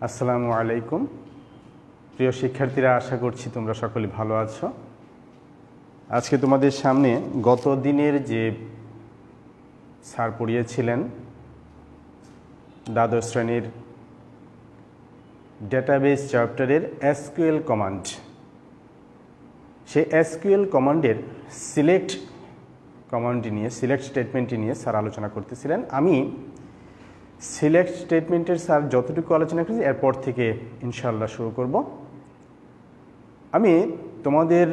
আসসালামু আলাইকুম প্রিয় শিক্ষার্থীরা, আশা করছি তোমরা সকলে ভালো আছো। আজকে তোমাদের সামনে গত দিনের যে স্যার পড়িয়েছিলেন দ্বাদশ শ্রেণীর ডেটাবেস চ্যাপ্টারের এসকিউএল কমান্ড, সেই এসকিউএল কমান্ডের সিলেক্ট কমান্ডটি নিয়ে, সিলেক্ট স্টেটমেন্টটি নিয়ে স্যার আলোচনা করতেছিলেন। আমি সিলেক্ট স্টেটমেন্টের স্যার যতটুকু আলোচনা করেছি এরপর থেকে ইনশাআল্লাহ শুরু করব। আমি তোমাদের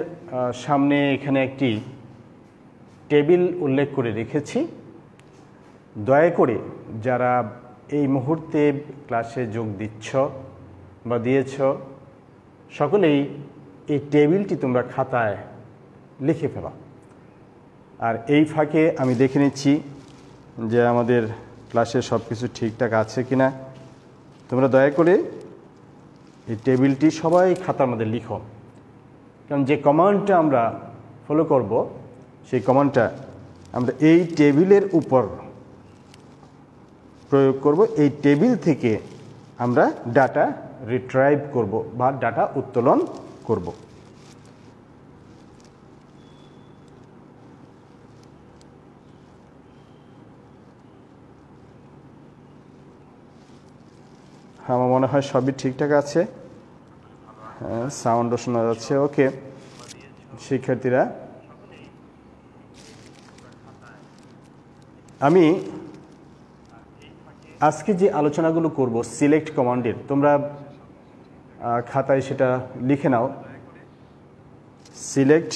সামনে এখানে একটি টেবিল উল্লেখ করে রেখেছি। দয়া করে যারা এই মুহূর্তে ক্লাসে যোগ দিচ্ছ বা দিয়েছ, সকলেই এই টেবিলটি তোমরা খাতায় লিখে ফেলো। আর এই ফাঁকে আমি দেখে নিচ্ছি যে আমাদের ক্লাসে সব কিছু ঠিকঠাক আছে কিনা। তোমরা দয়া করে এই টেবিলটি সবাই খাতার মধ্যে লিখো, কারণ যে কমান্ডটা আমরা ফলো করব সেই কমান্ডটা আমরা এই টেবিলের উপর প্রয়োগ করব। এই টেবিল থেকে আমরা ডাটা রিট্রাইভ করব বা ডাটা উত্তোলন করব। আমার মনে হয় সবই ঠিকঠাক আছে। হ্যাঁ, সাউন্ডও শোনা যাচ্ছে। ওকে শিক্ষার্থীরা, আমি আজকে যে আলোচনাগুলো করব সিলেক্ট কমান্ডের, তোমরা খাতায় সেটা লিখে নাও। সিলেক্ট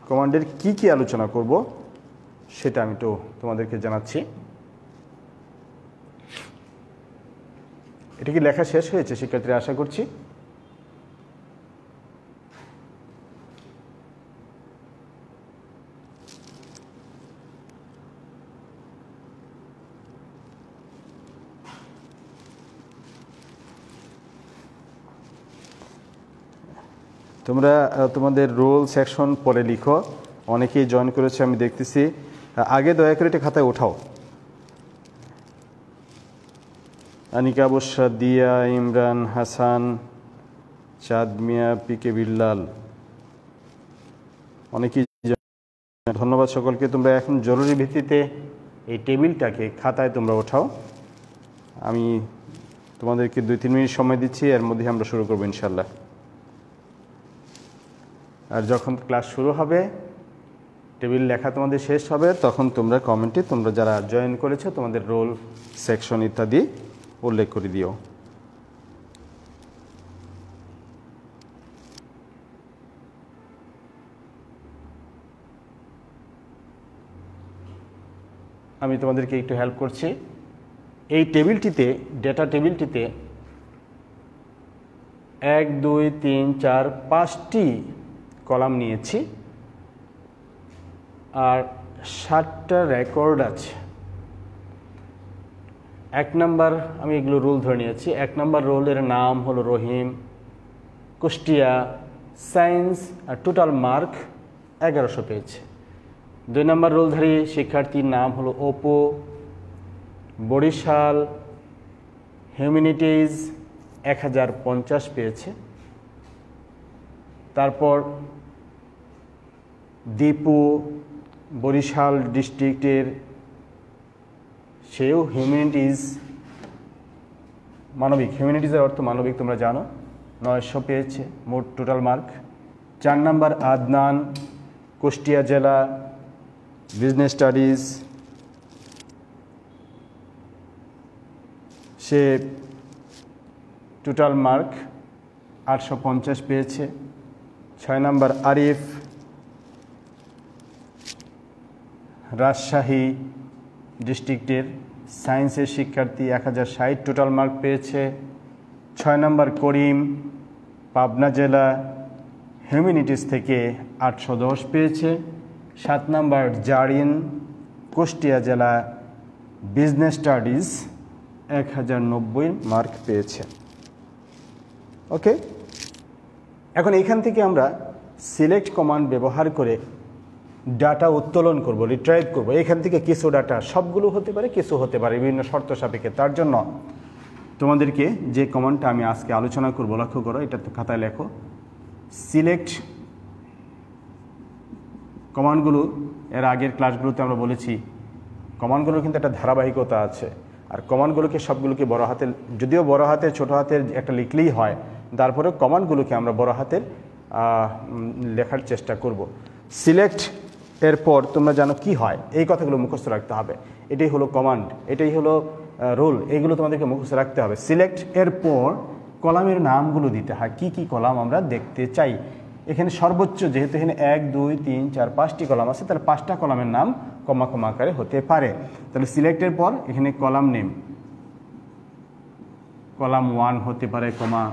কমান্ডের কি কি আলোচনা করব সেটা আমি তো তোমাদেরকে জানাচ্ছি। এটা কি লেখা শেষ হয়েছে শিক্ষার্থীরা? আশা করছি। তোমরা তোমাদের রোল সেকশন পরে লিখো। অনেকেই জয়েন করেছে আমি দেখতেছি। আগে দয়া করে এটা খাতায় ওঠাও। আনিকা বসা, দিয়া, ইমরান হাসান, চাঁদ মিয়া, পিকে বিল্লাল, অনেকেই ধন্যবাদ সকলকে। তোমরা এখন জরুরি ভিত্তিতে এই টেবিলটাকে খাতায় তোমরা ওঠাও। আমি তোমাদেরকে 2-3 মিনিট সময় দিচ্ছি, এর মধ্যে আমরা শুরু করবো ইনশাল্লাহ। আর যখন ক্লাস শুরু হবে, টেবিল লেখা তোমাদের শেষ হবে, তখন তোমরা কমেন্টে তোমরা যারা জয়েন করেছো তোমাদের রোল সেকশন ইত্যাদি উল্লেখ করে দিও। আমি তোমাদেরকে একটু হেল্প করছি। এই টেবিলটিতে, ডেটা টেবিলটিতে 1, 2, 3, 4, 5টি কলাম নিয়েছি আর 7টা রেকর্ড আছে। 1 নাম্বার, আমি এগুলো রোল ধরে নিয়েছি। 1 নাম্বার রোলের নাম হলো রহিম, কুষ্টিয়া, সায়েন্স, আর টোটাল মার্ক 1100 পেয়েছে। 2 নাম্বার রোলধারী শিক্ষার্থীর নাম হলো অপু, বরিশাল, হিউম্যানিটিজ 1050 পেয়েছে। তারপর দীপু, বরিশাল ডিস্ট্রিক্টের, সেও হিউম্যানিটিজ, মানবিক, হিউম্যানিটিজের অর্থ মানবিক তোমরা জানো, 900 পেয়েছে মোট total mark. 4 number Adnan, Kushtia জেলা, বিজনেস স্টাডিজ, সে টোটাল মার্ক 850 পেয়েছে। 6 নাম্বার আরিফ, রাজশাহী ডিস্ট্রিক্টের, সায়েন্সের শিক্ষার্থী, 1060 টোটাল মার্ক পেয়েছে। 6 নাম্বার করিম, পাবনা জেলা, হিউম্যানিটিজ থেকে 810 পেয়েছে। 7 নাম্বার জারিন, কুষ্টিয়া জেলা, বিজনেস স্টাডিজ 1090 মার্ক পেয়েছে। ওকে, এখন এখান থেকে আমরা সিলেক্ট কমান্ড ব্যবহার করে ডাটা উত্তোলন করব, রিট্রাইভ করব। এখান থেকে কিছু ডাটা, সবগুলো হতে পারে, কিছু হতে পারে বিভিন্ন শর্ত সাপেক্ষে। তার জন্য তোমাদেরকে যে কমান্ডটা আমি আজকে আলোচনা করব লক্ষ্য করো, এটা তো খাতায় লেখো। সিলেক্ট কমান্ডগুলো এর আগের ক্লাসগুলোতে আমরা বলেছি কমান্ডগুলোর কিন্তু একটা ধারাবাহিকতা আছে, আর কমান্ডগুলোকে সবগুলোকে বড় হাতের, যদিও বড় হাতের ছোট হাতের একটা লিখলেই হয়, তারপরে কমান্ডগুলোকে আমরা বড় হাতের লেখার চেষ্টা করব। সিলেক্ট এরপর তোমরা জানো কি হয়, এই কথাগুলো মুখস্থ রাখতে হবে। এটাই হলো কমান্ড, এটাই হলো রুল, এইগুলো তোমাদেরকে মুখস্থ রাখতে হবে। সিলেক্ট এরপর কলামের নামগুলো দিতে হয়, কি কি কলাম আমরা দেখতে চাই। এখানে সর্বোচ্চ, যেহেতু এখানে 1 2 3 4 5টি কলাম আছে, তাহলে 5টা কলামের নাম কমা কমা আকারে হতে পারে। তাহলে সিলেক্টের পর এখানে কলাম নেম, কলাম 1 হতে পারে কমা,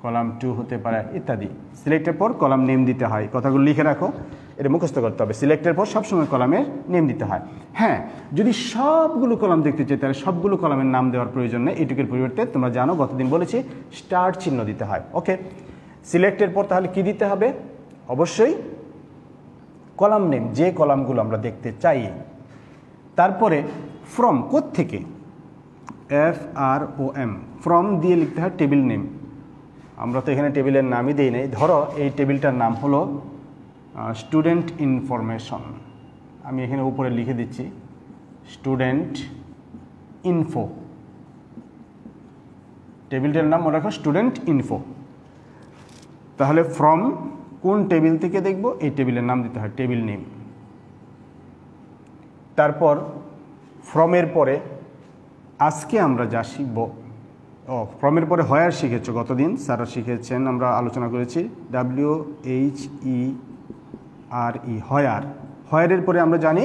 কলাম 2 হতে পারে ইত্যাদি। সিলেক্টের পর কলাম নেম দিতে হয়, কথাগুলো লিখে রাখো, এটা মুখস্থ করতে হবে। সিলেক্টের পর সবসময় কলামের নেম দিতে হয়। হ্যাঁ, যদি সবগুলো কলাম দেখতে চাই তাহলে সবগুলো কলামের নাম দেওয়ার প্রয়োজন নেই, এইটুকুর পরিবর্তে তোমরা জানো গতদিন বলেছি স্টার চিহ্ন দিতে হয়। ওকে, সিলেক্টের পর তাহলে কি দিতে হবে? অবশ্যই কলাম নেম, যে কলামগুলো আমরা দেখতে চাই। তারপরে ফ্রম, কোত্থেকে, FROM, ফ্রম দিয়ে লিখতে হয় টেবিল নেম। আমরা তো এখানে টেবিলের নামই দিই নাই। ধরো এই টেবিলটার নাম হলো স্টুডেন্ট ইনফরমেশন, আমি এখানে উপরে লিখে দিচ্ছি স্টুডেন্ট ইনফো। টেবিলটার নাম মনে রাখো স্টুডেন্ট ইনফো। তাহলে ফ্রম কোন টেবিল থেকে দেখব, এই টেবিলের নাম দিতে হয় টেবিল নেম। তারপর ফ্রমের পরে আজকে আমরা যা শিখব, ফ্রমের পরে হোয়ার শিখেছো গতদিন, স্যাররা শিখেছেন, আমরা আলোচনা করেছি WHERE, হোয়ার। হোয়ারের পরে আমরা জানি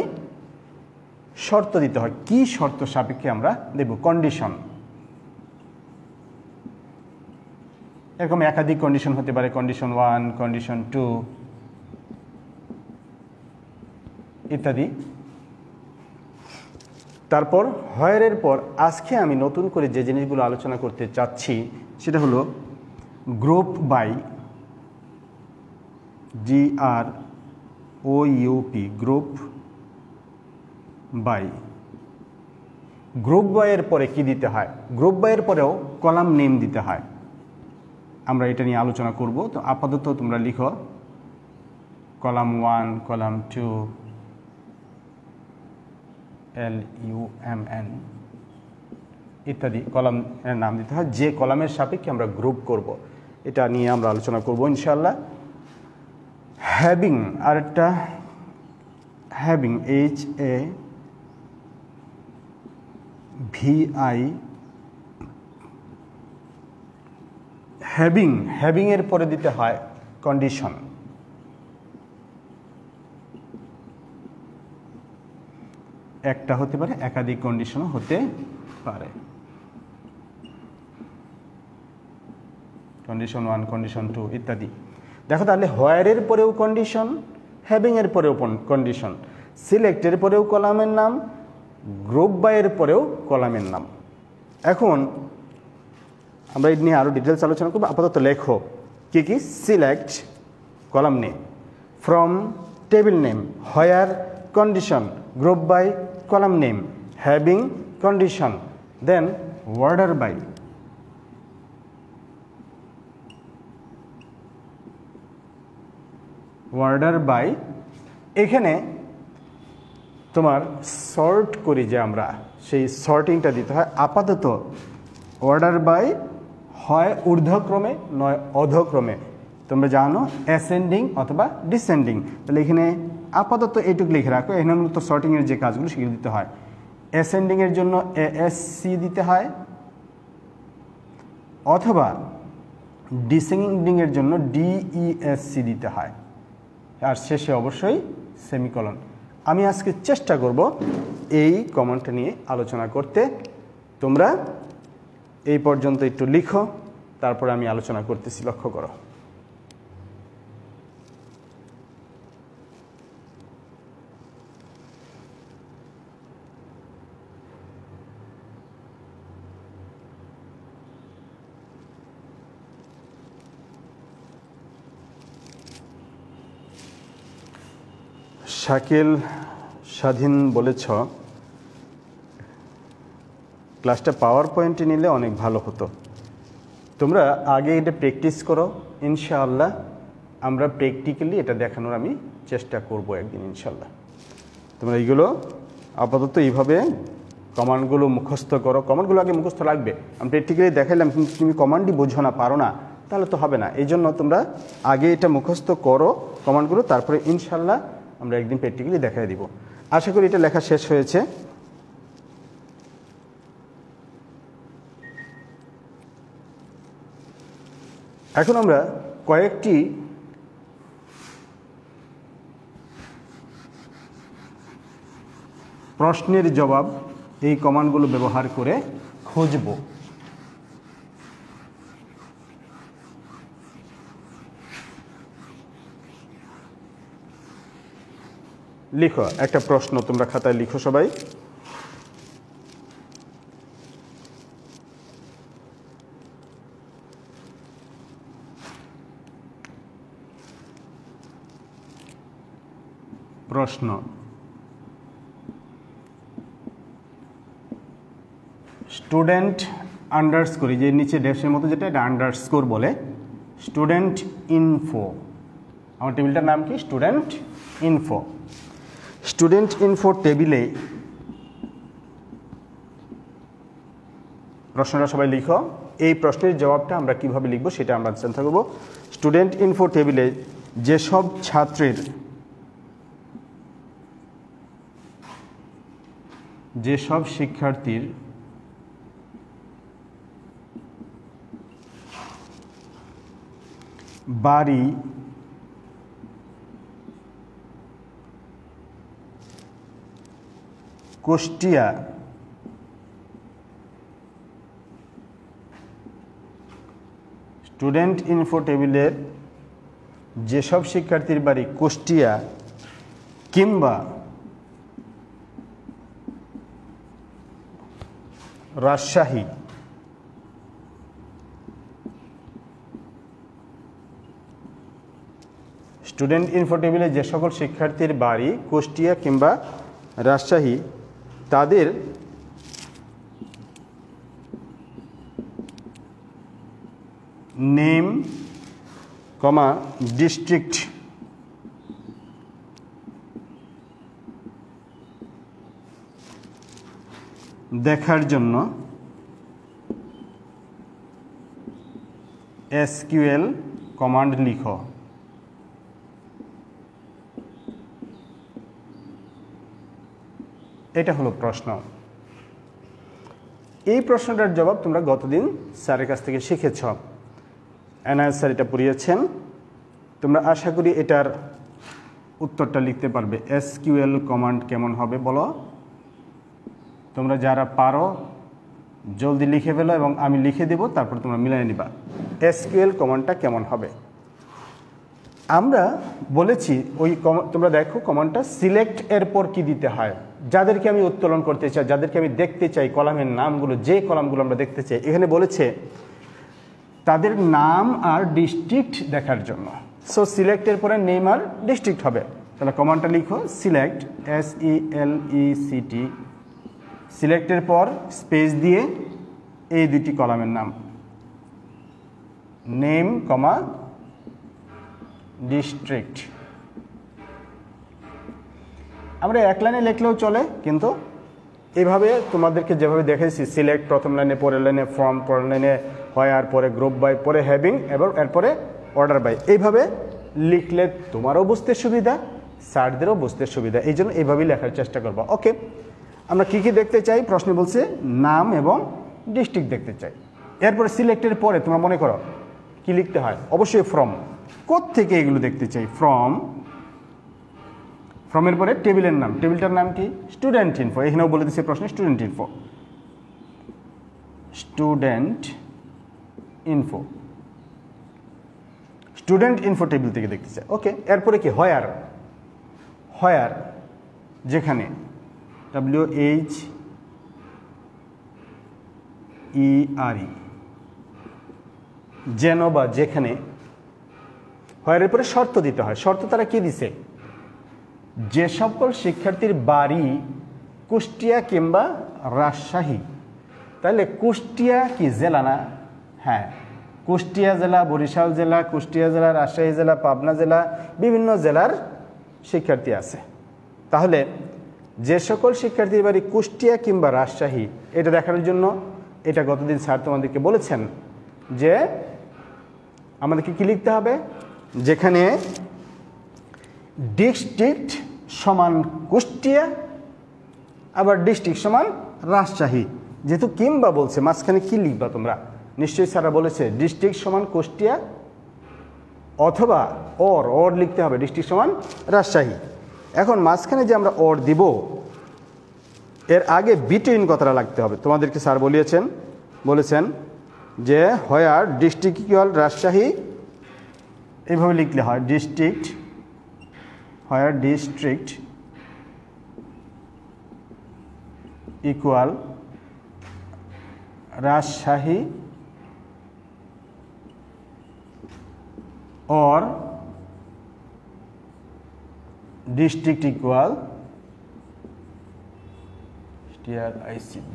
শর্ত দিতে হয়, কি শর্ত সাপেক্ষে আমরা দেব, কন্ডিশন। এরকম একাধিক কন্ডিশন হতে পারে, কন্ডিশন 1, কন্ডিশন 2 ইত্যাদি। তারপর হোয়ারের পর আজকে আমি নতুন করে যে জিনিসগুলো আলোচনা করতে চাচ্ছি সেটা হলো group by, GROUP, group by. Group বাইয়ের পরে কি দিতে হয়? গ্রুপ বাইয়ের পরেও কলাম নেম দিতে হয়, আমরা এটা নিয়ে আলোচনা করব। তো আপাতত তোমরা লিখো কলাম 1, কলাম 2, LUMN ইত্যাদি কলামের নাম দিতে হয়, যে কলামের সাপেক্ষে আমরা গ্রুপ করব, এটা নিয়ে আমরা আলোচনা করব ইনশাআল্লাহ। হ্যাভিং, আরেকটা হ্যাভিং, HAVI, হ্যাভিং এর পরে দিতে হয় কন্ডিশন। একটা হতে পারে, একাধিক কন্ডিশনও হতে পারে, কন্ডিশন 1, কন্ডিশন 2 ইত্যাদি। দেখো তাহলে হোয়ারের পরেও কন্ডিশন, হ্যাভিং এর পরেও কন্ডিশন, সিলেক্টের পরেও কলামের নাম, গ্রুপ বাইয়ের পরেও কলামের নাম। এখন আমরা এই নিয়ে আরও ডিটেলস আলোচনা করবো। আপাতত লেখো কি কি, select column name, from table name, where condition, group by column name, having condition, then order by. Order by, এখানে তোমার সর্ট করি যে আমরা, সেই সর্টিংটা দিতে হয়। আপাতত অর্ডার বাই হয় ঊর্ধ্বক্রমে নয় অধক্রমে, তোমরা জানো অ্যাসেন্ডিং অথবা ডিসেন্ডিং। তাহলে এখানে আপাতত এইটুকু লিখে রাখো, এখানে মূলত সর্টিংয়ের যে কাজগুলো সেগুলো দিতে হয়। অ্যাসেন্ডিংয়ের জন্য ASC দিতে হয়, অথবা ডিসেন্ডিংয়ের জন্য DESC দিতে হয়, আর শেষে অবশ্যই সেমিকলন। আমি আজকে চেষ্টা করব এই কমান্ডটা নিয়ে আলোচনা করতে। তোমরা এই পর্যন্ত একটু লিখো, তারপরে আমি আলোচনা করতেছি, লক্ষ্য করো। শাকিল স্বাধীন বলেছ ক্লাসটা পাওয়ার পয়েন্টে নিলে অনেক ভালো হতো। তোমরা আগে এটা প্র্যাকটিস করো, ইনশাআল্লাহ আমরা প্র্যাকটিক্যালি এটা দেখানোর আমি চেষ্টা করব একদিন ইনশাআল্লাহ। তোমরা এইগুলো আপাতত এইভাবে কমান্ডগুলো মুখস্থ করো। কমান্ডগুলো আগে মুখস্থ লাগবে। আমি প্র্যাকটিক্যালি দেখাইলাম, কিন্তু তুমি কমান্ডই বোঝো না, পারো না, তাহলে তো হবে না। এই জন্য তোমরা আগে এটা মুখস্থ করো কমান্ডগুলো, তারপরে ইনশাআল্লাহ আমরা একদিন প্র্যাকটিক্যালি দেখাই দিব। আশা করি এটা লেখা শেষ হয়েছে। এখন আমরা কয়েকটি প্রশ্নের জবাব এই কমান্ডগুলো ব্যবহার করে খুঁজব। লিখো একটা প্রশ্ন, তোমরা খাতায় লিখো সবাই। প্রশ্ন: স্টুডেন্ট আন্ডারস্কোর, যে নিচে ড্যাশের মতো যেটা, এটা আন্ডারস্কোর বলে, স্টুডেন্ট ইনফো। আমার টেবিলটার নাম কি? Student info. স্টুডেন্ট ইনফো টেবিলে প্রশ্নটা সবাই লিখো। এই প্রশ্নের জবাবটা আমরা কিভাবে লিখব সেটা আমরা চিন্তা করব। স্টুডেন্ট ইনফো টেবিলে যেসব ছাত্রের, যেসব শিক্ষার্থীর বাড়ি কুষ্টিয়া, স্টুডেন্ট ইনফো টেবিলের যেসব শিক্ষার্থীর বাড়ি কুষ্টিয়া কিংবা রাজশাহী, স্টুডেন্ট ইনফো টেবিলে যে সকল শিক্ষার্থীর বাড়ি কুষ্টিয়া কিংবা রাজশাহী, তাদের নেম কমা ডিস্ট্রিক্ট দেখার জন্য এসকিউএল কমান্ড লিখো। এটা হলো প্রশ্ন। এই প্রশ্নটার জবাব তোমরা গতদিন স্যারের কাছ থেকে শিখেছ, এনআইএস স্যার এটা পড়িয়েছেন। তোমরা আশা করি এটার উত্তরটা লিখতে পারবে। এসকিউএল কমান্ড কেমন হবে বলো? তোমরা যারা পারো জলদি লিখে ফেলো এবং আমি লিখে দেব, তারপর তোমরা মিলাই নিবা এসকিউএল কমান্ডটা কেমন হবে। আমরা বলেছি ওই তোমরা দেখো কমান্ডটা সিলেক্ট এর পর কি দিতে হয়। যাদেরকে আমি উত্তোলন করতে চাই, যাদেরকে আমি দেখতে চাই, কলামের নামগুলো, যে কলামগুলো আমরা দেখতে চাই, এখানে বলেছে তাদের নাম আর ডিস্ট্রিক্ট দেখার জন্য। সো সিলেক্টের পরে নেম আর ডিস্ট্রিক্ট হবে। তাহলে কমান্ডটা লিখো সিলেক্ট, SELECT, সিলেক্টের পর স্পেস দিয়ে এই দুটি কলামের নাম, নেম কমা ডিস্ট্রিক্ট। আমরা এক লাইনে লিখলেও চলে, কিন্তু এভাবে তোমাদেরকে যেভাবে দেখেছি, সিলেক্ট প্রথম লাইনে, পরের লাইনে ফ্রম, পরের লাইনে হোয়ার, পরে গ্রুপ বাই, পরে হ্যাভিং, এবং এরপরে অর্ডার বাই, এইভাবে লিখলে তোমারও বুঝতে সুবিধা, স্যারদেরও বুঝতে সুবিধা। এই জন্য এইভাবেই লেখার চেষ্টা করবো। ওকে, আমরা কি কি দেখতে চাই? প্রশ্নে বলছে নাম এবং ডিস্ট্রিক্ট দেখতে চাই। এরপরে সিলেক্টের পরে তোমরা মনে করো কি লিখতে হয়? অবশ্যই ফ্রম। কোত্থেকে এগুলো দেখতে চাই? ফ্রম। ফ্রমের পরে টেবিলের নাম, টেবিলটার নাম কি? Student info. এখানেও বলে দিচ্ছে প্রশ্নে student info, student info, student info table থেকে দেখতে চাই। ওকে, এরপরে কি? হোয়ার। হোয়ার যেখানে, WHERE, যেন বা যেখানে। হোয়ারের পরে শর্ত দিতে হয়। শর্ত তারা কি দিছে? যে সকল শিক্ষার্থীর বাড়ি কুষ্টিয়া কিংবা রাজশাহী, তাহলে কুষ্টিয়া কি জেলা না? হ্যাঁ, কুষ্টিয়া জেলা, বরিশাল জেলা, কুষ্টিয়া জেলা, রাজশাহী জেলা, পাবনা জেলা, বিভিন্ন জেলার শিক্ষার্থী আছে। তাহলে যে সকল শিক্ষার্থীর বাড়ি কুষ্টিয়া কিংবা রাজশাহী, এটা দেখানোর জন্য এটা গতদিন স্যার তোমাদেরকে বলেছেন যে আমাদেরকে কি লিখতে হবে, যেখানে ডিস্ট্রিক্ট সমান কুষ্টিয়া আবার ডিস্ট্রিক্ট সমান রাজশাহী, যেহেতু কিংবা বলছে মাঝখানে কি লিখবা তোমরা? নিশ্চয়ই স্যারা বলেছে ডিস্ট্রিক্ট সমান কুষ্টিয়া অথবা ওর লিখতে হবে ডিস্ট্রিক্ট সমান রাজশাহী। এখন মাঝখানে যে আমরা ওর দিব, এর আগে বিটুইন কথাটা লাগতে হবে। তোমাদেরকে স্যার বলেছেন যে হোয়ার ডিস্ট্রিক্ট ইকুয়াল রাজশাহী, এইভাবে লিখলে হয় district, where district equal Rajshahi or district equal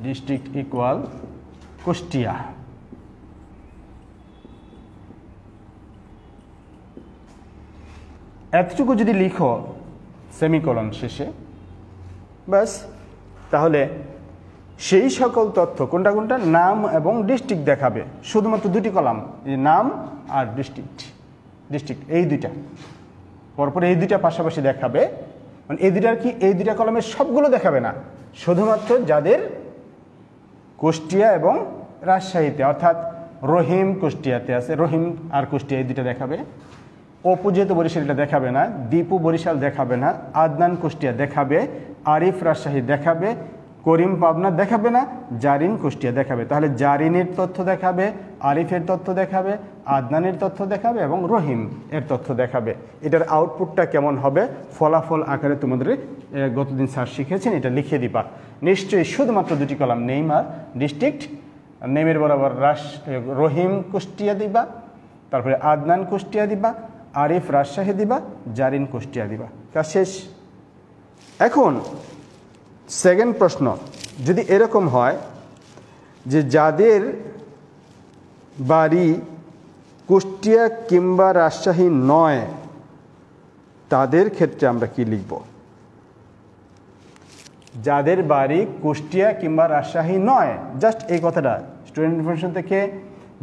district equal Kushtia. এতটুকু যদি লিখো সেমিকোলন শেষে, বাস, তাহলে সেই সকল তথ্য কোনটা কোনটা নাম এবং ডিস্ট্রিক্ট দেখাবে। শুধুমাত্র দুটি কলাম, নাম আর ডিস্ট্রিক্ট, এই দুইটা পরপর, এই দুইটা পাশাপাশি দেখাবে। মানে এই দুইটার কি, এই দুইটা কলামের সবগুলো দেখাবে না, শুধুমাত্র যাদের কুষ্টিয়া এবং রাজশাহীতে, অর্থাৎ রহিম কুষ্টিয়াতে আছে, রহিম আর কুষ্টিয়া এই দুইটা দেখাবে। অপু যেহেতু বরিশাল এটা দেখাবে না, দীপু বরিশাল দেখাবে না, আদনান কুষ্টিয়া দেখাবে, আরিফ রাজশাহী দেখাবে, করিম পাবনা দেখাবে না, জারিন কুষ্টিয়া দেখাবে। তাহলে জারিনের তথ্য দেখাবে, আরিফের তথ্য দেখাবে, আদনানের তথ্য দেখাবে এবং রহিম এর তথ্য দেখাবে। এটার আউটপুটটা কেমন হবে ফলাফল আকারে তোমাদের গতদিন স্যার শিখেছেন, এটা লিখে দিবা। নিশ্চয়ই শুধুমাত্র দুটি কলাম, নেম আর ডিস্ট্রিক্ট। নেমের বরাবর রহিম কুষ্টিয়া দিবা, তারপরে আদনান কুষ্টিয়া দিবা, আরিফ রাজশাহী দিবা, জারিন কুষ্টিয়া দিবা। কাজ শেষ। এখন সেকেন্ড প্রশ্ন, যদি এরকম হয় যে যাদের বাড়ি কুষ্টিয়া কিংবা রাজশাহী নয়, তাদের ক্ষেত্রে আমরা কি লিখব? যাদের বাড়ি কুষ্টিয়া কিংবা রাজশাহী নয়, জাস্ট এই কথাটা স্টুডেন্ট ইনফরমেশন থেকে,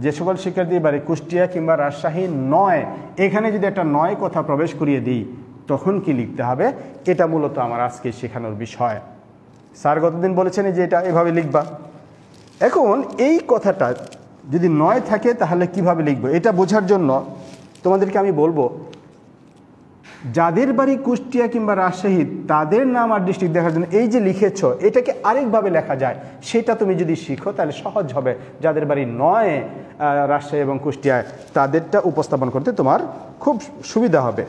যে সকল শিক্ষার্থীর বাড়ি কুষ্টিয়া কিংবা রাজশাহী নয়, এখানে যদি একটা নয় কথা প্রবেশ করিয়ে দিই তখন কি লিখতে হবে? এটা মূলত আমার আজকে শেখানোর বিষয়। স্যার গতদিন বলেছেন যে এটা এভাবে লিখবা। এখন এই কথাটা যদি নয় থাকে তাহলে কিভাবে লিখবো এটা বোঝার জন্য তোমাদেরকে আমি বলবো, যাদের বাড়ি কুষ্টিয়া কিংবা রাজশাহী তাদের নাম আর ডিস্ট্রিক্ট দেখার জন্য এই যে লিখেছ, এটাকে আরেকভাবে লেখা যায়, সেটা তুমি যদি শিখো তাহলে সহজ হবে। যাদের বাড়ি নয় রাজশাহী এবং কুষ্টিয়ায়, তাদেরটা উপস্থাপন করতে তোমার খুব সুবিধা হবে।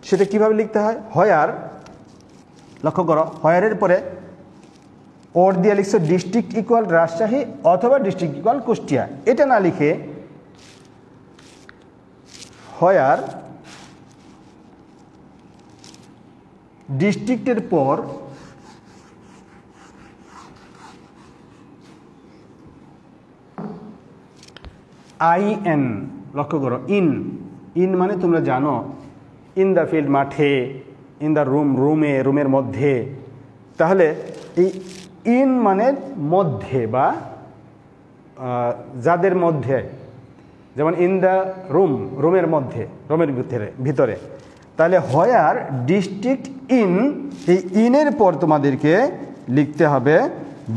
সেটা কিভাবে লিখতে হয়? হোয়ার, লক্ষ্য করো, হোয়ারের পরে ওর দিয়ে লিখছো ডিস্ট্রিক্ট ইকুয়াল রাজশাহী অথবা ডিস্ট্রিক্ট ইকুয়াল কুষ্টিয়া। এটা না লিখে হোয়ার ডিস্ট্রিক্টের পর IN, লক্ষ্য করো, ইন মানে তোমরা জানো ইন দ্য ফিল্ড, মাঠে, ইন দ্য রুম, রুমের মধ্যে। তাহলে এই ইন মানে মধ্যে বা যাদের মধ্যে, যেমন ইন দ্য রুমের মধ্যে, রুমের ভিতরে। তাহলে হোয়ার ডিস্ট্রিক্ট ইন, এই ইনের পর তোমাদেরকে লিখতে হবে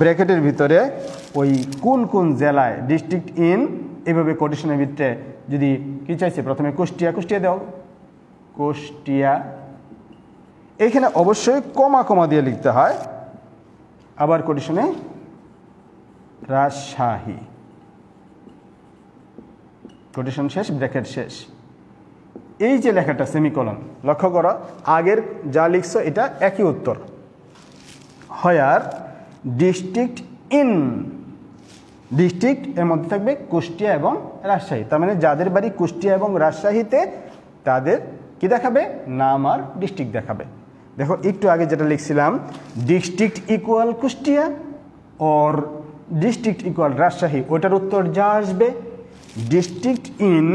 ব্র্যাকেটের ভিতরে ওই কোন কোন জেলায় ডিস্ট্রিক্ট ইন, এইভাবে কোটেশনের ভিতরে যদি কি চাইছে, প্রথমে কুষ্টিয়া দাও, কুষ্টিয়া। এইখানে অবশ্যই কমা দিয়ে লিখতে হয়, আবার কোটেশনে রাজশাহী, কোটেশন শেষ, ব্র্যাকেট শেষ। এই যে লেখাটা সেমিকোলন, লক্ষ্য করো আগের যা লিখছো এটা একই উত্তর। হোয়ার ডিস্ট্রিক্ট ইন, ডিস্ট্রিক্ট এর মধ্যে থাকবে কুষ্টিয়া এবং রাজশাহী, তার মানে যাদের বাড়ি কুষ্টিয়া এবং রাজশাহীতে তাদের কি দেখাবে? নাম আর ডিস্ট্রিক্ট দেখাবে। দেখো একটু আগে যেটা লিখছিলাম ডিস্ট্রিক্ট ইকুয়াল কুষ্টিয়া और ডিস্ট্রিক্ট ইকুয়াল রাজশাহী, ওটার উত্তর যা আসবে ডিস্ট্রিক্ট ইন,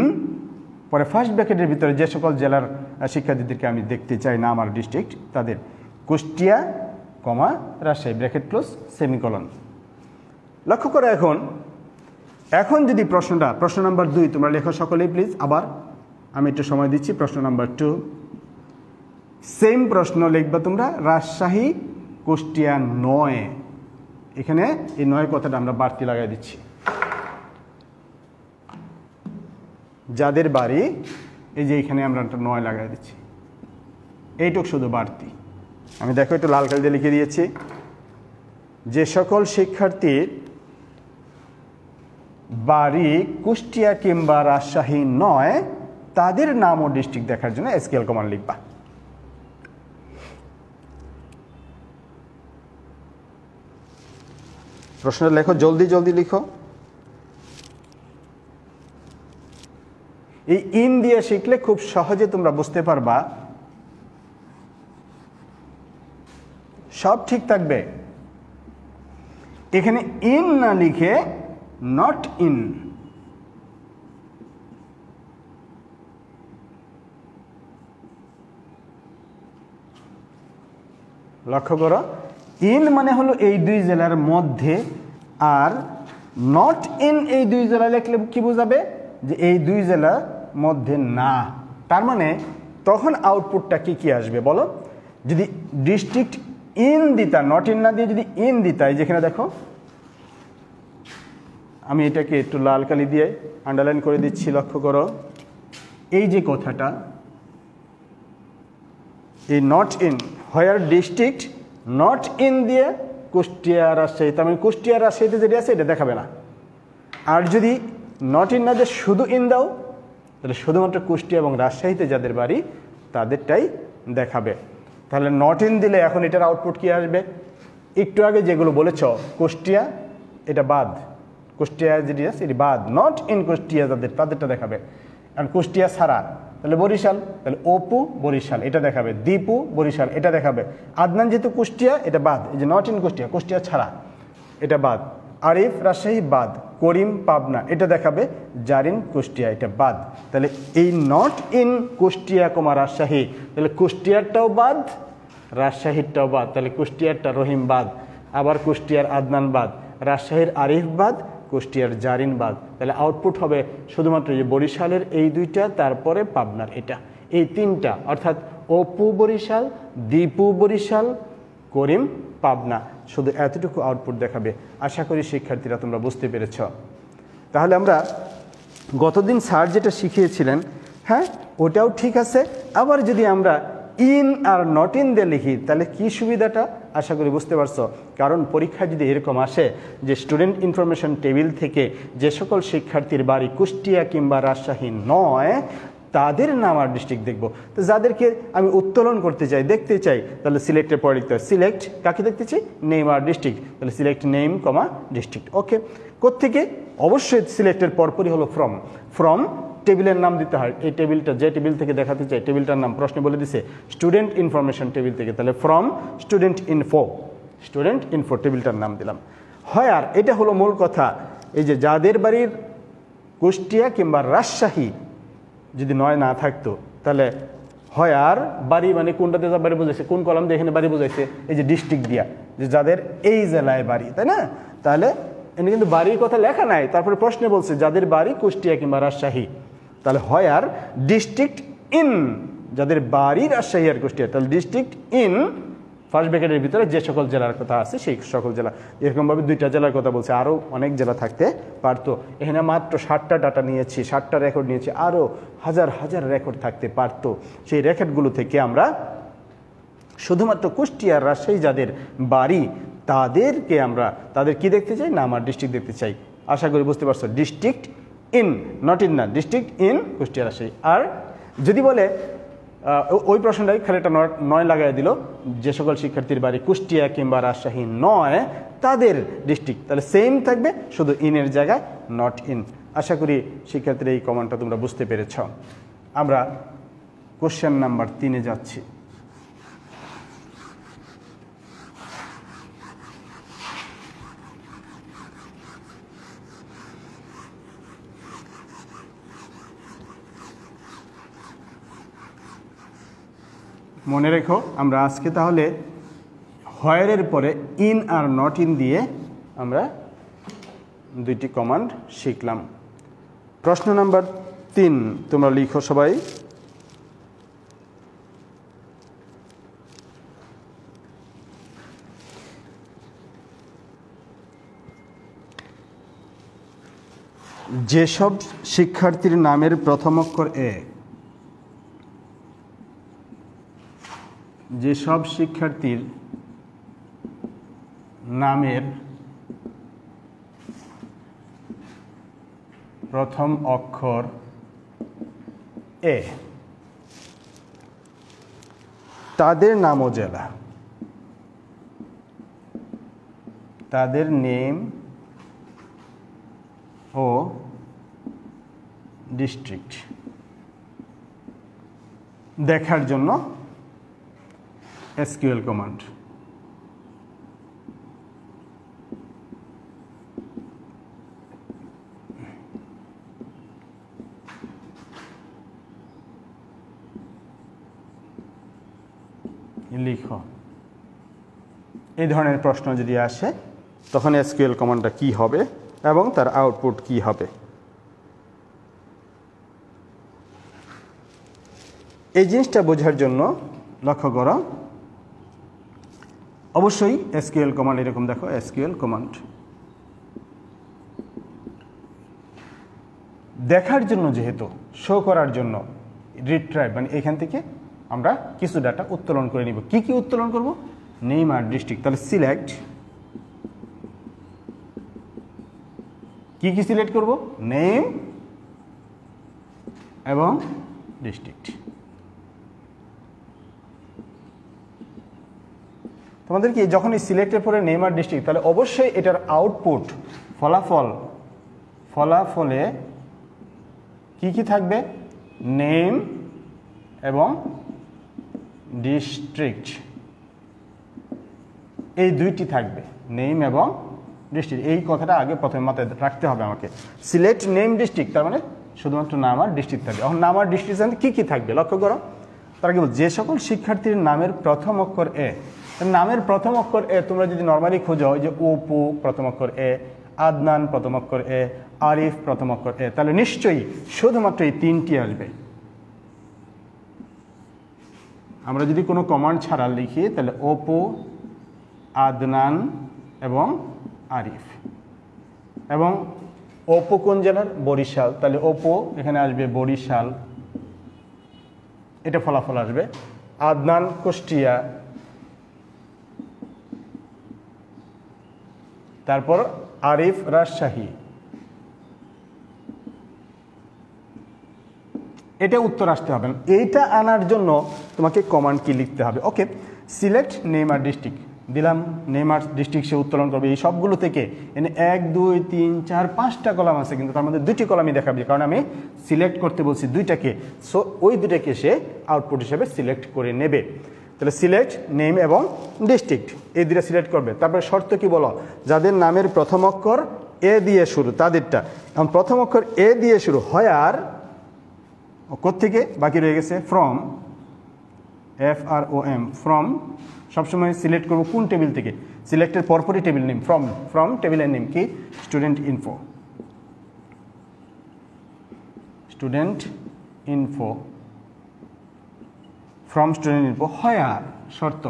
পরে ফার্স্ট ব্র্যাকেটের ভিতরে যে সকল জেলার শিক্ষার্থীদেরকে আমি দেখতে চাই না আমার ডিস্ট্রিক্ট, তাদের Kushtia, Rajshahi, bracket close, semicolon. লক্ষ্য করো এখন যদি প্রশ্ন নাম্বার 2 তোমরা লেখো সকলেই প্লিজ। আবার আমি একটু সময় দিচ্ছি। প্রশ্ন নাম্বার 2 সেম প্রশ্ন লিখবা তোমরা, রাজশাহী, কুষ্টিয়া 9, এখানে এই 9 কথাটা আমরা বাড়তি লাগাই দিচ্ছি। যাদের বাড়ি এই যে এখানে আমরা 9 লাগাই দিচ্ছি, এইটুক শুধু বাড়তি। আমি দেখো একটু লাল কালি দিয়ে লিখে দিয়েছি, যে সকল শিক্ষার্থীর বাড়ি কুষ্টিয়া কিংবা রাজশাহী নয় তাদের নাম ও ডিস্ট্রিক্ট দেখার জন্য এসকিউএল কমান্ড লিখবা। প্রশ্ন লেখো, জলদি জলদি লিখো। এই ইন দিয়ে শিখলে খুব সহজে তোমরা বুঝতে পারবা, সব ঠিক থাকবে। এখানে ইন না লিখে নট ইন, লক্ষ্য করো, ইন মানে হলো এই 2 জেলার মধ্যে, আর নট ইন এই 2 জেলা লিখলে কি বোঝাবে, যে এই 2 জেলার মধ্যে না। তার মানে তখন আউটপুটটা কি আসবে বলো, যদি ডিস্ট্রিক্ট ইন দিতা, নট ইন না দিয়ে যদি ইন দিতা, এই যেখানে দেখো আমি এটাকে একটু লাল কালি দিয়ে আন্ডারলাইন করে দিচ্ছি, লক্ষ্য করো, এই যে কথাটা, এই not in, where district not in দিয়ে কুষ্টিয়া, রাজশাহী, তার মানে কুষ্টিয়া, রাজশাহীতে যেটা আছে এটা দেখাবে না। আর যদি নট ইন না দিয়ে শুধু ইন দাও, তাহলে শুধুমাত্র কুষ্টিয়া এবং রাজশাহীতে যাদের বাড়ি তাদেরটাই দেখাবে। তাহলে নট ইন দিলে এখন এটার আউটপুট কি আসবে, একটু আগে যেগুলো বলেছ, কুষ্টিয়া এটা বাদ, কুষ্টিয়া যেটি আছে এটি বাদ, নট ইন কুষ্টিয়া তাদেরটা দেখাবে। আর কুষ্টিয়া ছাড়া তাহলে বরিশাল, তাহলে অপু বরিশাল এটা দেখাবে, দীপু বরিশাল এটা দেখাবে। আদনান যেহেতু কুষ্টিয়া এটা বাদ, এই যে নট ইন কুষ্টিয়া, কুষ্টিয়া ছাড়া এটা বাদ। আরিফ রাজশাহী বাদ, করিম পাবনা এটা দেখাবে, জারিন কুষ্টিয়া এটা বাদ। তাহলে এই নট ইন কুষ্টিয়া রাজশাহী, তাহলে কুষ্টিয়ারটাও বাদ, রাজশাহীরটাও বাদ, তাহলে কুষ্টিয়ারটা রহিম বাদ, আবার কুষ্টিয়ার আদনান বাদ, রাজশাহীর আরিফ বাদ, কুষ্টিয়ার জারিন বাদ। তাহলে আউটপুট হবে শুধুমাত্র যে বরিশালের এই 2টা, তারপরে পাবনার এটা, এই 3টা, অর্থাৎ অপু বরিশাল, দীপু বরিশাল, করিম পাবনা, শুধু এতটুকু আউটপুট দেখাবে। আশা করি শিক্ষার্থীরা তোমরা বুঝতে পেরেছ। তাহলে আমরা গতদিন স্যার যেটা শিখিয়েছিলেন, হ্যাঁ ওটাও ঠিক আছে। আবার যদি আমরা ইন আর নট ইন দিয়ে লিখি তাহলে কি সুবিধাটা আশা করি বুঝতে পারছো। কারণ পরীক্ষা যদি এরকম আসে যে স্টুডেন্ট ইনফরমেশন টেবিল থেকে যে সকল শিক্ষার্থীর বাড়ি কুষ্টিয়া কিংবা রাজশাহী নয় তাদের নাম আর ডিস্ট্রিক্ট দেখব, তো যাদেরকে আমি উত্তোলন করতে চাই, দেখতে চাই, তাহলে সিলেক্টের পরে লিখতে হয় সিলেক্ট, কাকে দেখতে চাই, নেম আর ডিস্ট্রিক্ট, তাহলে সিলেক্ট নেম ডিস্ট্রিক্ট। ওকে, কোত্থেকে, অবশ্যই সিলেক্টের পরপরই হলো ফ্রম টেবিলের নাম দিতে হয়। এই টেবিলটা যে টেবিল থেকে দেখাতে চাই, টেবিলটার নাম প্রশ্নে বলে দিছে স্টুডেন্ট ইনফরমেশন টেবিল থেকে, তাহলে ফ্রম স্টুডেন্ট ইনফো টেবিলটার নাম দিলাম। হয় আর এটা হলো মূল কথা, এই যে যাদের বাড়ির কুষ্টিয়া কিংবা রাজশাহী যদি নয় না থাকতো, তাহলে হয় আর বাড়ি মানে কোনটাতে বাড়ি বোঝাইছে, কোন কলাম দিয়ে এখানে বাড়ি বোঝাইছে, এই যে ডিস্ট্রিক্ট দিয়া, যে যাদের এই জেলায় বাড়ি, তাই না? তাহলে এখানে কিন্তু বাড়ির কথা লেখা নাই, তারপরে প্রশ্নে বলছে যাদের বাড়ি কুষ্টিয়া কিংবা রাজশাহী, তাহলে হয় আর ডিস্ট্রিক্ট ইন, যাদের বাড়ি রাজশাহী আর কুষ্টিয়া, তাহলে ডিস্ট্রিক্ট ইন ফার্স্ট ব্র্যাকেটের ভিতরে যে সকল জেলার কথা আছে সেই সকল জেলা। এরকমভাবে 2টা জেলার কথা বলছে, আরও অনেক জেলা থাকতে পারতো। এখানে মাত্র 7টা ডাটা নিয়েছি, 7টা রেকর্ড নিয়েছি, আরও হাজার হাজার রেকর্ড থাকতে পারতো। সেই রেকর্ডগুলো থেকে আমরা শুধুমাত্র কুষ্টিয়া রাজশাহী যাদের বাড়ি তাদেরকে আমরা তাদের কি দেখতে চাই, নাম আর ডিস্ট্রিক্ট দেখতে চাই। আশা করি বুঝতে পারছো, ডিস্ট্রিক্ট ইন, নট ইন না, ডিস্ট্রিক্ট ইন কুষ্টিয়া রাজশাহী। আর যদি বলে ওই প্রশ্নটাই খালি একটা 9 লাগাই দিল, যে সকল শিক্ষার্থীর বাড়ি কুষ্টিয়া কিংবা রাজশাহী নয় তাদের ডিস্ট্রিক্ট, তাহলে সেম থাকবে, শুধু ইনের জায়গায় নট ইন। আশা করি শিক্ষার্থীরা এই কমান্ডটা তোমরা বুঝতে পেরেছ। আমরা কোশ্চেন নাম্বার 3-এ যাচ্ছি। মনে রেখো আমরা আজকে তাহলে হোয়ারের পরে ইন আর নট ইন দিয়ে আমরা দুইটি কমান্ড শিখলাম। প্রশ্ন নাম্বার 3 তোমরা লিখো সবাই। যেসব শিক্ষার্থীর নামের প্রথম অক্ষর এ, যেসব শিক্ষার্থীর নামের প্রথম অক্ষর এ তাদের নাম ও জেলা, তাদের নেম ও ডিস্ট্রিক্ট দেখার জন্য এসকিউএল কমান্ড। লিখো এই ধরনের প্রশ্ন যদি আসে তখন এসকিউএল কমান্ডটা কি হবে এবং তার আউটপুট কি হবে। এই জিনিসটা বোঝার জন্য লক্ষ্য করো, অবশ্যই এসকিউএল কমান্ড এরকম দেখো, এসকিউএল কমান্ড দেখার জন্য, যেহেতু শো করার জন্য রিট্রাইভ মানে এখান থেকে আমরা কিছু ডাটা উত্তোলন করে নিব। কি কি উত্তোলন করব? নেম আর ডিস্ট্রিক্ট। তাহলে সিলেক্ট, কি কি সিলেক্ট করব? নেম এবং ডিস্ট্রিক্ট। তোমাদের কি যখন এই সিলেক্টের পরে নেম আর ডিস্ট্রিক্ট, তাহলে অবশ্যই এটার আউটপুট ফলাফলে কি কি থাকবে? নেম এবং ডিস্ট্রিক্ট, এই দুইটি থাকবে, নেম এবং ডিস্ট্রিক্ট। এই কথাটা আগে প্রথমে মাথায় রাখতে হবে আমাকে। সিলেক্ট নেম ডিস্ট্রিক্ট, তার মানে শুধুমাত্র নাম আর ডিস্ট্রিক্ট থাকবে। এখন নাম আর ডিস্ট্রিক্ট কি কি থাকবে লক্ষ্য করো। তারা কি বল, যে সকল শিক্ষার্থীর নামের প্রথম অক্ষর এ, নামের প্রথম অক্ষর এ তোমরা যদি নর্মালি খোঁজো যে অপু প্রথম অক্ষর এ, আদনান প্রথম অক্ষর এ, আরিফ প্রথম অক্ষর এ, তাহলে নিশ্চয়ই শুধুমাত্র এই তিনটি আসবে। আমরা যদি কোনো কমান্ড ছাড়া লিখি তাহলে অপু, আদনান এবং আরিফ। এবং অপু কোন জেলার? বরিশাল, তাহলে অপু এখানে আসবে বরিশাল, এটা ফলাফল আসবে। আদনান কুষ্টিয়া, তারপর আরিফ রাজশাহী, এটা উত্তর আসতে হবে। এইটা আনার জন্য তোমাকে কমান্ড কি লিখতে হবে? ওকে, সিলেক্ট নেম আর ডিস্ট্রিক্ট দিলাম, নেম আর ডিস্ট্রিক্ট সে উত্তোলন করবে এই সবগুলো থেকে। এনে 1 2 3 4 5টা কলাম আছে, কিন্তু তার মধ্যে 2টি কলামই দেখাবে, কারণ আমি সিলেক্ট করতে বলছি 2টাকে। সো ওই 2টাকে সে আউটপুট হিসেবে সিলেক্ট করে নেবে। তাহলে সিলেক্ট নেম এবং ডিস্ট্রিক্ট এই 2টা সিলেক্ট করবে। তারপরে শর্ত কি বলো? যাদের নামের প্রথম অক্ষর এ দিয়ে শুরু তাদেরটা। এখন প্রথম অক্ষর এ দিয়ে শুরু হয়, আর কোত্থেকে বাকি রয়ে গেছে? From, FROM, from. সবসময় সিলেক্ট করবো কোন টেবিল থেকে? সিলেক্টের পরপরই টেবিল নেম, ফ্রম টেবিলের নেম কি? Student info, student info, from student info. Where শর্ত,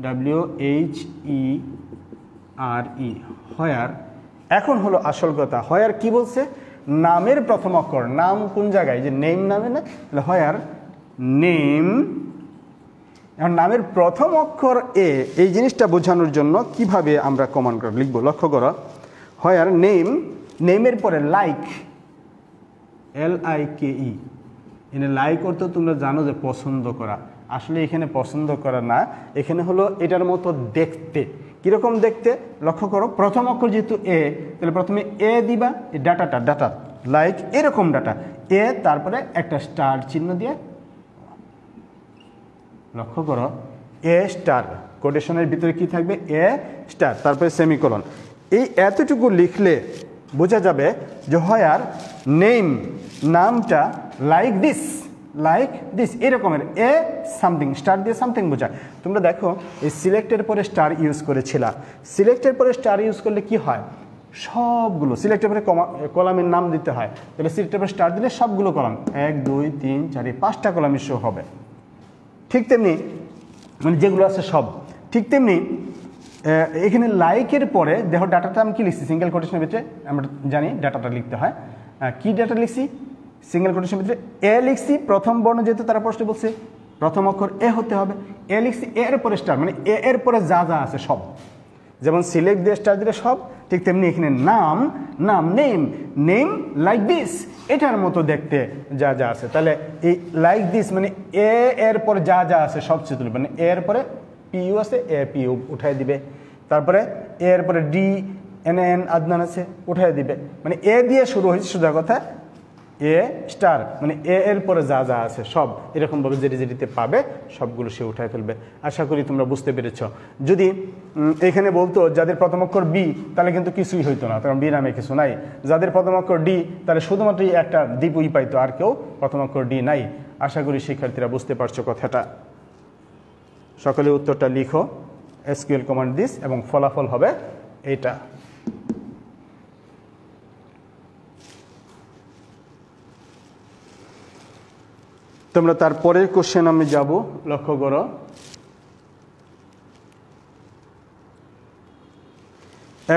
WHERE, হোয়ার। এখন হলো আসল কথা, হোয়ার কি বলছে? নামের প্রথম অক্ষর, নাম কোন জায়গায়? যে নেম নামে না, তাহলে হোয়ার নেম। এখন নামের প্রথম অক্ষর এ, এই জিনিসটা বোঝানোর জন্য কিভাবে আমরা কমান্ড লিখবো লক্ষ্য করো। হোয়ার নেম, নেমের পরে লাইক, LIKE, এখানে লাইক অর্থ তোমরা জানো যে পছন্দ করা। আসলে এখানে পছন্দ করা না, এখানে হলো এটার মতো দেখতে। কীরকম দেখতে লক্ষ্য করো। প্রথম অক্ষর যেহেতু এ, তাহলে প্রথমে এ দিবা, এই ডাটা লাইক এরকম ডাটা এ, তারপরে একটা স্টার চিহ্ন দিয়ে লক্ষ্য করো, এ স্টার, কোটেশনের ভিতরে কি থাকবে? এ স্টার, তারপরে সেমিকোলন। এই এতটুকু লিখলে বোঝা যাবে যে হোয়ার নেম, নামটা লাইক দিস, লাইক দিস, এরকমের এ সামথিং, স্টার দিয়ে সামথিং বোঝায়। তোমরা দেখো এই সিলেক্টের পরে স্টার ইউজ করেছিলা, সিলেক্টের পরে স্টার ইউজ করলে কি হয়, সবগুলো সিলেক্টের পরে কলামের নাম দিতে হয়, তাহলে সিলেক্টের পরে স্টার দিলে সবগুলো কলাম 1 2 3 4 5টা কলামে শো হবে। ঠিক তেমনি মানে যেগুলো আছে সব, ঠিক তেমনি এখানে লাইকের পরে দেখো ডাটাটা আমি কি লিখছি, সিঙ্গেল কোটেশনের ভিতরে আমরা জানি ডাটাটা লিখতে হয়, কি ডাটা লিখছি সিঙ্গেল কোটেশনের ভিতরে এ লিখছি, প্রথম বর্ণ যেহেতু তারা প্রশ্ন বলছে প্রথম অক্ষর এ হতে হবে, এ লিখছি, এর পরে স্টার মানে এ এর পরে যা যা আছে সব, যেমন সিলেক্ট দিয়ে স্টার দিলে সব, ঠিক তেমনি এখানে নাম, নাম নেম, নেম লাইক দিস, এটার মতো দেখতে যা যা আছে, তাহলে এই লাইক দিস মানে এ এর পরে যা যা আছে সব চিত্র, মানে এর পরে পিইউ আছে, এ পিইউ উঠাই দিবে, তারপরে এর পরে ডি এন এন আদনান আছে উঠাই দিবে, মানে এ দিয়ে শুরু হয়েছে সোজা কথা, এ স্টার মানে এ এর পরে যা যা আছে সব এরকমভাবে যেটি যেটিতে পাবে সবগুলো সে উঠায় ফেলবে। আশা করি তোমরা বুঝতে পেরেছ। যদি এখানে বলতো যাদের প্রথম অক্ষর বি, তাহলে কিন্তু কিছুই হইতো না, কারণ বি নামে কিছু নাই। যাদের প্রথম অক্ষর ডি, তাহলে শুধুমাত্র একটা দীপুই পাইতো, আর কেউ প্রথম অক্ষর ডি নাই। আশা করি শিক্ষার্থীরা বুঝতে পারছো কথাটা। সকলে উত্তরটা লিখো, এসকিউএল কমান্ড দিস, এবং ফলাফল হবে এইটা। তোমরা তারপরের কোশ্চেন আমি যাব, লক্ষ্য করো।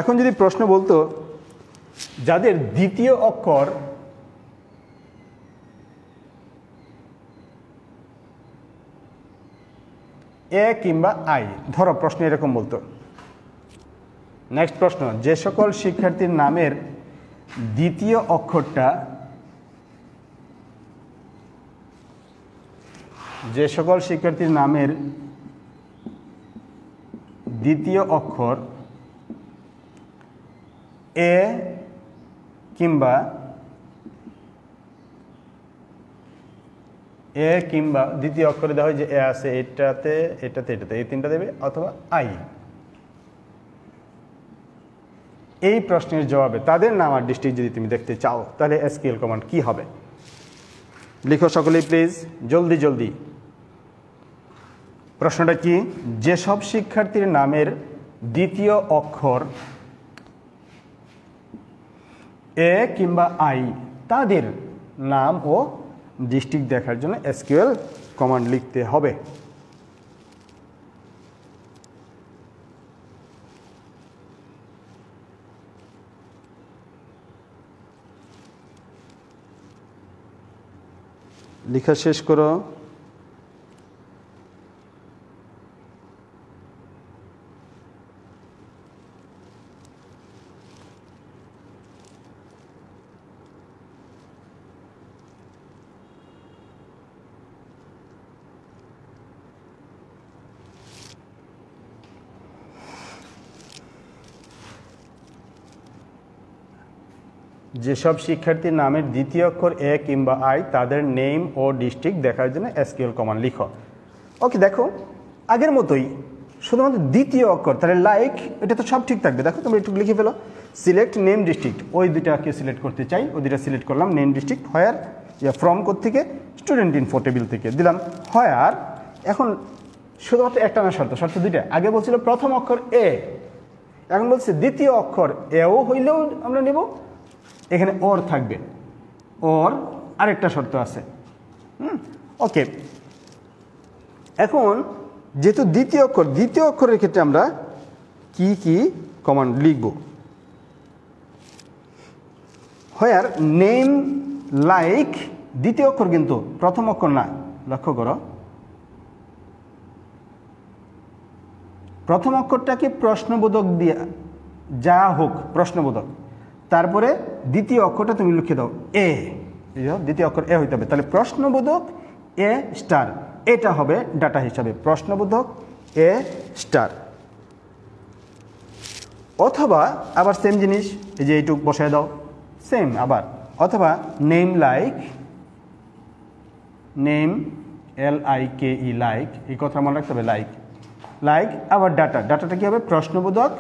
এখন যদি প্রশ্ন বলতো যাদের দ্বিতীয় অক্ষর এ কিংবা আই, ধরো প্রশ্ন এরকম বলতো। নেক্সট প্রশ্ন, যে সকল শিক্ষার্থীর নামের দ্বিতীয় অক্ষরটা, যে সকল শিক্ষার্থীর নামের দ্বিতীয় অক্ষর এ কিংবা দ্বিতীয় অক্ষরে দেওয়া হয় যে এ আছে এটাতে এটাতে এটাতে, এই তিনটা দেবে, অথবা আই, এই প্রশ্নের জবাবে তাদের নাম আর ডিস্ট্রিক্ট যদি তুমি দেখতে চাও, তাহলে এসকিউএল কমান্ড কি হবে লিখো সকলেই প্লিজ, জলদি জলদি। প্রশ্নটা কি, যেসব শিক্ষার্থীর নামের দ্বিতীয় অক্ষর এ কিংবা আই, তাদের নাম ও ডিস্ট্রিক্ট দেখার জন্য এসকিউএল কমান্ড লিখতে হবে। লেখা শেষ করো। যেসব শিক্ষার্থীর নামের দ্বিতীয় অক্ষর এ কিংবা আই, তাদের নেম ও ডিস্ট্রিক্ট দেখার জন্য এসকিউএল কমান্ড লিখো। ওকে, দেখো আগের মতোই, শুধুমাত্র দ্বিতীয় অক্ষর, তাহলে লাইক এটা তো সব ঠিক থাকবে। দেখো তোমরা একটু লিখে ফেলো, সিলেক্ট নেম ডিস্ট্রিক্ট, ওই দুইটাকে সিলেক্ট করতে চাই, ওই দুইটা সিলেক্ট করলাম। Name district where, from code থেকে, স্টুডেন্ট ইনফো টেবিল থেকে দিলাম হোয়ার। এখন শুধুমাত্র একটা না শর্ত, শর্ত দুইটা। আগে বলছিল প্রথম অক্ষর এ, এখন বলছে দ্বিতীয় অক্ষর এও হইলেও আমরা নেব, এখানে ওর থাকবে, ওর আরেকটা শর্ত আছে। ওকে, এখন যেহেতু দ্বিতীয় অক্ষরের ক্ষেত্রে আমরা কি কি কমান্ড লিখব, হোয়ার নেম লাইক, দ্বিতীয় অক্ষর কিন্তু প্রথম অক্ষর না, লক্ষ্য করো প্রথম অক্ষরটাকে প্রশ্নবোধক দিয়ে, যা হোক প্রশ্নবোধক, তারপরে দ্বিতীয় অক্ষরটা তুমি লিখে দাও এ, দ্বিতীয় অক্ষর এ হইতে হবে, তাহলে প্রশ্নবোধক এ স্টার, এটা হবে ডাটা হিসাবে প্রশ্নবোধক এ স্টার। অথবা আবার সেম জিনিস, এই যে এইটুক বসায় দাও সেম আবার, অথবা name like, name LIKE like, এই কথা মনে রাখতে হবে, লাইক লাইক, আবার ডাটা, ডাটাটা কি হবে প্রশ্নবোধক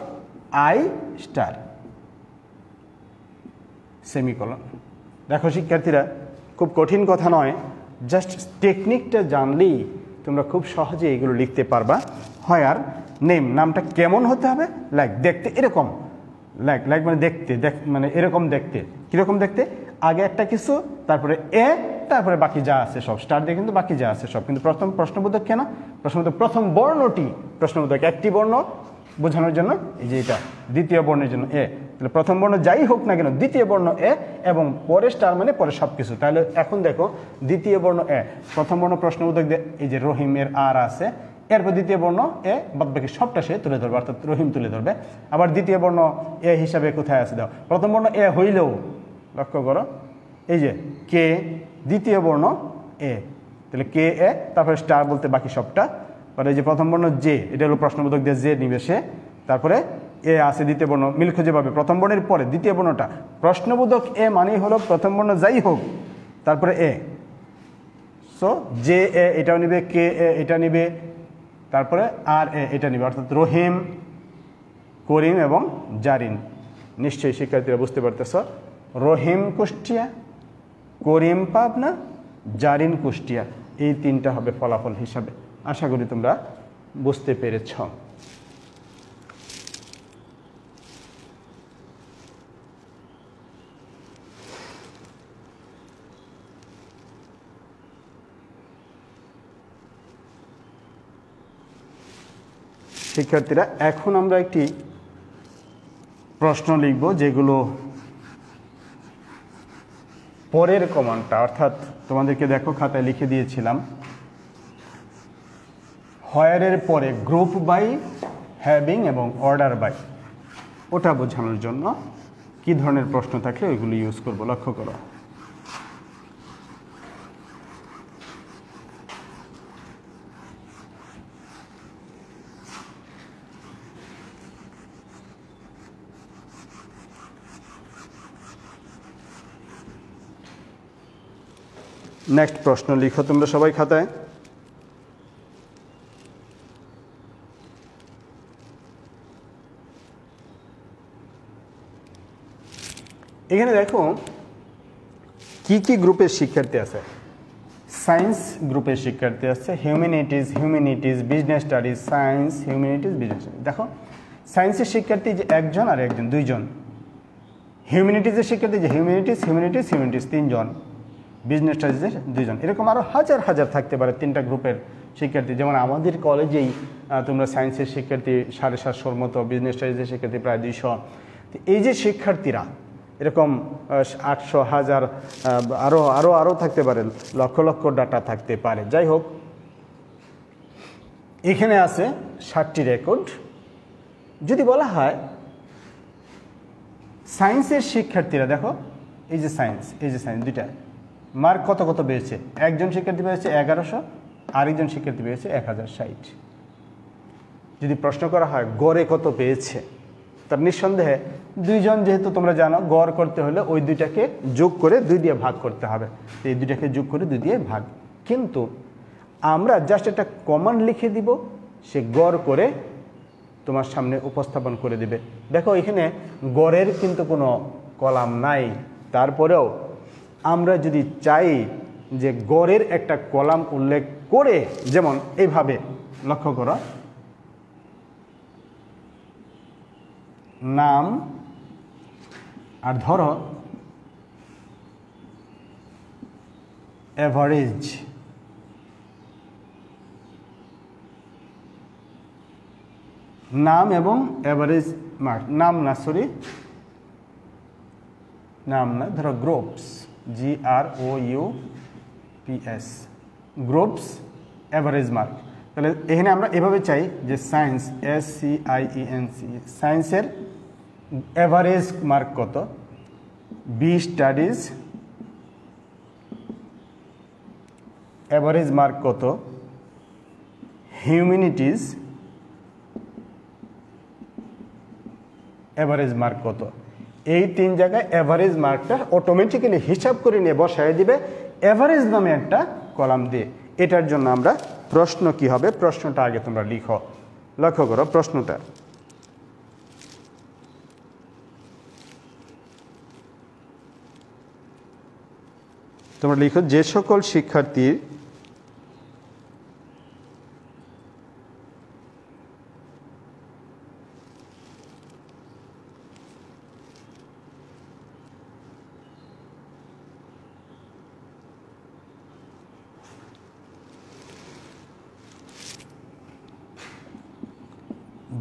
আই স্টার সেমিকলন। দেখো শিক্ষার্থীরা, খুব কঠিন কথা নয়, জাস্ট টেকনিকটা জানলেই তোমরা খুব সহজে এগুলো লিখতে পারবা। আর নেম, নামটা কেমন হতে হবে, লাইক দেখতে এরকম, লাইক মানে দেখতে মানে এরকম দেখতে, কীরকম দেখতে, আগে একটা কিছু, তারপরে এ, তারপরে বাকি যা আছে সব, স্টার দিয়ে কিন্তু বাকি যা আছে সব। কিন্তু প্রথম প্রশ্নবোধক কেন? প্রশ্নবোধক প্রথম বর্ণটি, প্রশ্নবোধক একটি বর্ণ বোঝানোর জন্য, এই যে এটা দ্বিতীয় বর্ণের জন্য এ, তাহলে প্রথম বর্ণ যাই হোক না কেন দ্বিতীয় বর্ণ এ, এবং পরে স্টার মানে পরে সব কিছু। তাহলে এখন দেখো দ্বিতীয় বর্ণ এ, প্রথম বর্ণ প্রশ্নবোধক এই যে রহিমের আর আছে, এরপর দ্বিতীয় বর্ণ এ, বাদ বাকি সবটা সে তুলে ধরবে, অর্থাৎ রহিম তুলে ধরবে। আবার দ্বিতীয় বর্ণ এ হিসাবে কোথায় আছে দাও, প্রথম বর্ণ এ হইলেও, লক্ষ্য করো এই যে কে, দ্বিতীয় বর্ণ এ, তাহলে কে এ, তারপরে স্টার বলতে বাকি সবটা। পরে এই যে প্রথম বর্ণ যে, এটা হলো প্রশ্নবোধক দিয়ে যে নিবে সে, তারপরে এ আছে দ্বিতীয় বর্ণ, মিল খুঁজে পাবে প্রথম বর্ণের পরে দ্বিতীয় বর্ণটা। প্রশ্নবোধক এ মানেই হলো প্রথম বর্ণ যাই হোক তারপরে এ, সো যে এ এটাও নিবে, কে এ এটা নিবে, তারপরে আর এ এটা নিবে, অর্থাৎ রহিম, করিম এবং জারিন। নিশ্চয়ই শিক্ষার্থীরা বুঝতে পারতেছ, রহিম কুষ্টিয়া, করিম পাবনা, জারিন কুষ্টিয়া, এই তিনটা হবে ফলাফল হিসাবে। আশা করি তোমরা বুঝতে পেরেছ। শিক্ষার্থীরা এখন আমরা একটি প্রশ্ন লিখব, যেগুলো পরের কমান্ডটা, অর্থাৎ তোমাদেরকে দেখো খাতায় লিখে দিয়েছিলাম, হোয়ারের পরে গ্রুপ বাই, হ্যাভিং এবং অর্ডার বাই, ওটা বোঝানোর জন্য কি ধরনের প্রশ্ন থাকলে ওইগুলো ইউজ করব। লক্ষ্য করো, নেক্সট প্রশ্ন লিখো তোমরা সবাই খাতায়। এখানে দেখো কি কি গ্রুপের শিক্ষার্থী আছে। সায়েন্স গ্রুপের শিক্ষার্থী আছে, humanities, business studies, science, humanities, business studies. দেখো সায়েন্সের শিক্ষার্থী যে একজন আর একজন, দুইজন। হিউম্যানিটিজের শিক্ষার্থী যে হিউম্যানিটিজ তিনজন, বিজনেস স্টাডিজের দুইজন। এরকম আরও হাজার হাজার থাকতে পারে তিনটা গ্রুপের শিক্ষার্থী। যেমন আমাদের কলেজেই তোমরা সায়েন্সের শিক্ষার্থী 750-র মতো, বিজনেস স্টাডিজের শিক্ষার্থী প্রায় 200। এই যে শিক্ষার্থীরা এরকম 800, 1000, আরও থাকতে পারে, লক্ষ লক্ষ ডাটা থাকতে পারে। যাই হোক, এখানে আছে 60টি রেকর্ড। যদি বলা হয় সায়েন্সের শিক্ষার্থীরা, দেখো এই যে সায়েন্স দুইটা মার্ক কত কত পেয়েছে। একজন শিক্ষার্থী পেয়েছে 1100, আরেকজন শিক্ষার্থী পেয়েছে 1060। যদি প্রশ্ন করা হয় গড়ে কত পেয়েছে, তার নিঃসন্দেহে দুইজন, যেহেতু তোমরা জানো গড় করতে হলে ওই দুইটাকে যোগ করে 2 দিয়ে ভাগ করতে হবে। এই দুইটাকে যোগ করে 2 দিয়ে ভাগ। কিন্তু আমরা জাস্ট একটা কমান্ড লিখে দিব, সে গড় করে তোমার সামনে উপস্থাপন করে দিবে। দেখো এখানে গড়ের কিন্তু কোনো কলাম নাই, তারপরেও আমরা যদি চাই যে গড়ের একটা কলাম উল্লেখ করে, যেমন এইভাবে, লক্ষ্য করো, নাম আর ধরো এভারেজ, নাম এবং এভারেজ মার্ক, নাম না, ধরো groups, GROUPS, groups average mark. তাহলে এখানে আমরা এভাবে চাই যে সায়েন্স, SCIENC, সায়েন্সের এভারেজ মার্ক কত, বি স্টাডিজ এভারেজ মার্ক কত, হিউম্যানিটিজ এভারেজ মার্ক কত। এই 3 জায়গায় এভারেজ মার্কটা অটোমেটিক্যালি হিসাব করে নিয়ে বসায় দিবে এভারেজ নামে একটা কলাম দিয়ে। এটার জন্য আমরা প্রশ্ন কি হবে, প্রশ্নটা আগে তোমরা লিখো। লক্ষ্য করো প্রশ্নটা, তোমরা লিখো যে সকল শিক্ষার্থীর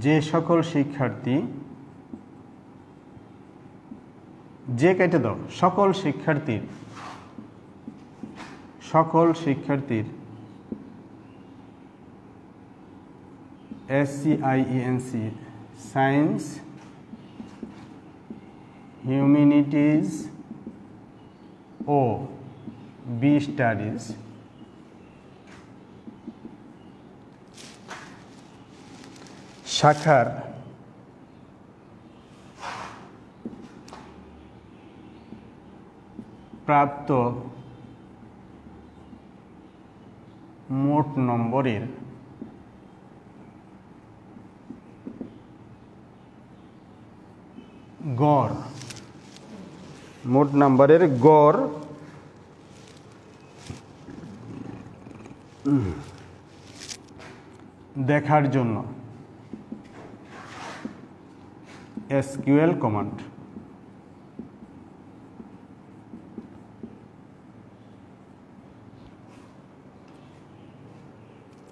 যে সকল শিক্ষার্থী যে কেটে দাও সকল শিক্ষার্থীর SCIENC সায়েন্স হিউম্যানিটিজ ও বি স্টাডিজ শাখার প্রাপ্ত মোট নম্বরের গড় দেখার জন্য SQL কমান্ড।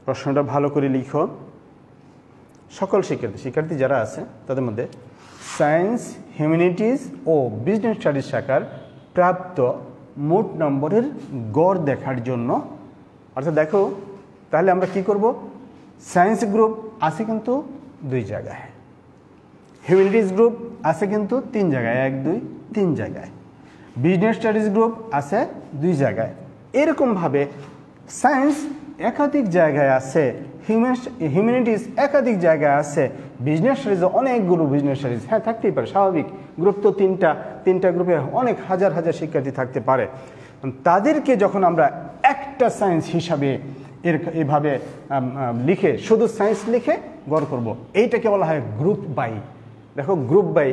প্রশ্নটা ভালো করে লিখো। সকল শিক্ষার্থী যারা আছে তাদের মধ্যে সায়েন্স হিউম্যানিটিজ ও বিজনেস স্টাডিজ শাখার প্রাপ্ত মোট নম্বরের গড় দেখার জন্য, অর্থাৎ দেখো তাহলে আমরা কি করব, সায়েন্স গ্রুপ আছে কিন্তু 2 জায়গায়, হিউম্যানিটিজ গ্রুপ আছে কিন্তু 3 জায়গায়, 1 2 3 জায়গায়, বিজনেস স্টাডিজ গ্রুপ আছে 2 জায়গায়। এরকমভাবে সায়েন্স একাধিক জায়গায় আছে, হিউম্যানিটিজ একাধিক জায়গায় আছে, বিজনেস স্টাডিজে অনেকগুলো বিজনেস স্টাডিজ থাকতেই পারে, স্বাভাবিক। গ্রুপ তো তিনটা গ্রুপে অনেক হাজার হাজার শিক্ষার্থী থাকতে পারে। তাদেরকে যখন আমরা একটা সায়েন্স হিসাবে এভাবে লিখে, শুধু সায়েন্স লিখে গড় করব, এইটাকে বলা হয় গ্রুপ বাই। দেখো গ্রুপ বাই,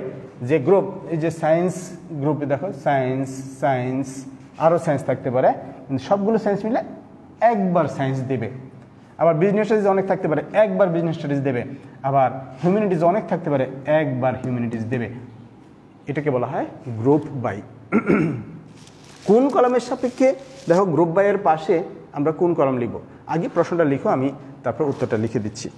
যে গ্রুপ, এই যে সায়েন্স গ্রুপে দেখো সায়েন্স আরও সায়েন্স থাকতে পারে, সবগুলো সায়েন্স মিলে একবার সায়েন্স দেবে। আবার বিজনেস স্টাডিজ অনেক থাকতে পারে, একবার বিজনেস স্টাডিজ দেবে। আবার হিউম্যানিটিজ অনেক থাকতে পারে, একবার হিউম্যানিটিজ দেবে। এটাকে বলা হয় গ্রুপ বাই। কোন কলামের সাপেক্ষে, দেখো গ্রুপ বাইয়ের পাশে আমরা কোন কলাম লিখব, আগে প্রশ্নটা লিখো, আমি তারপর উত্তরটা লিখে দিচ্ছি।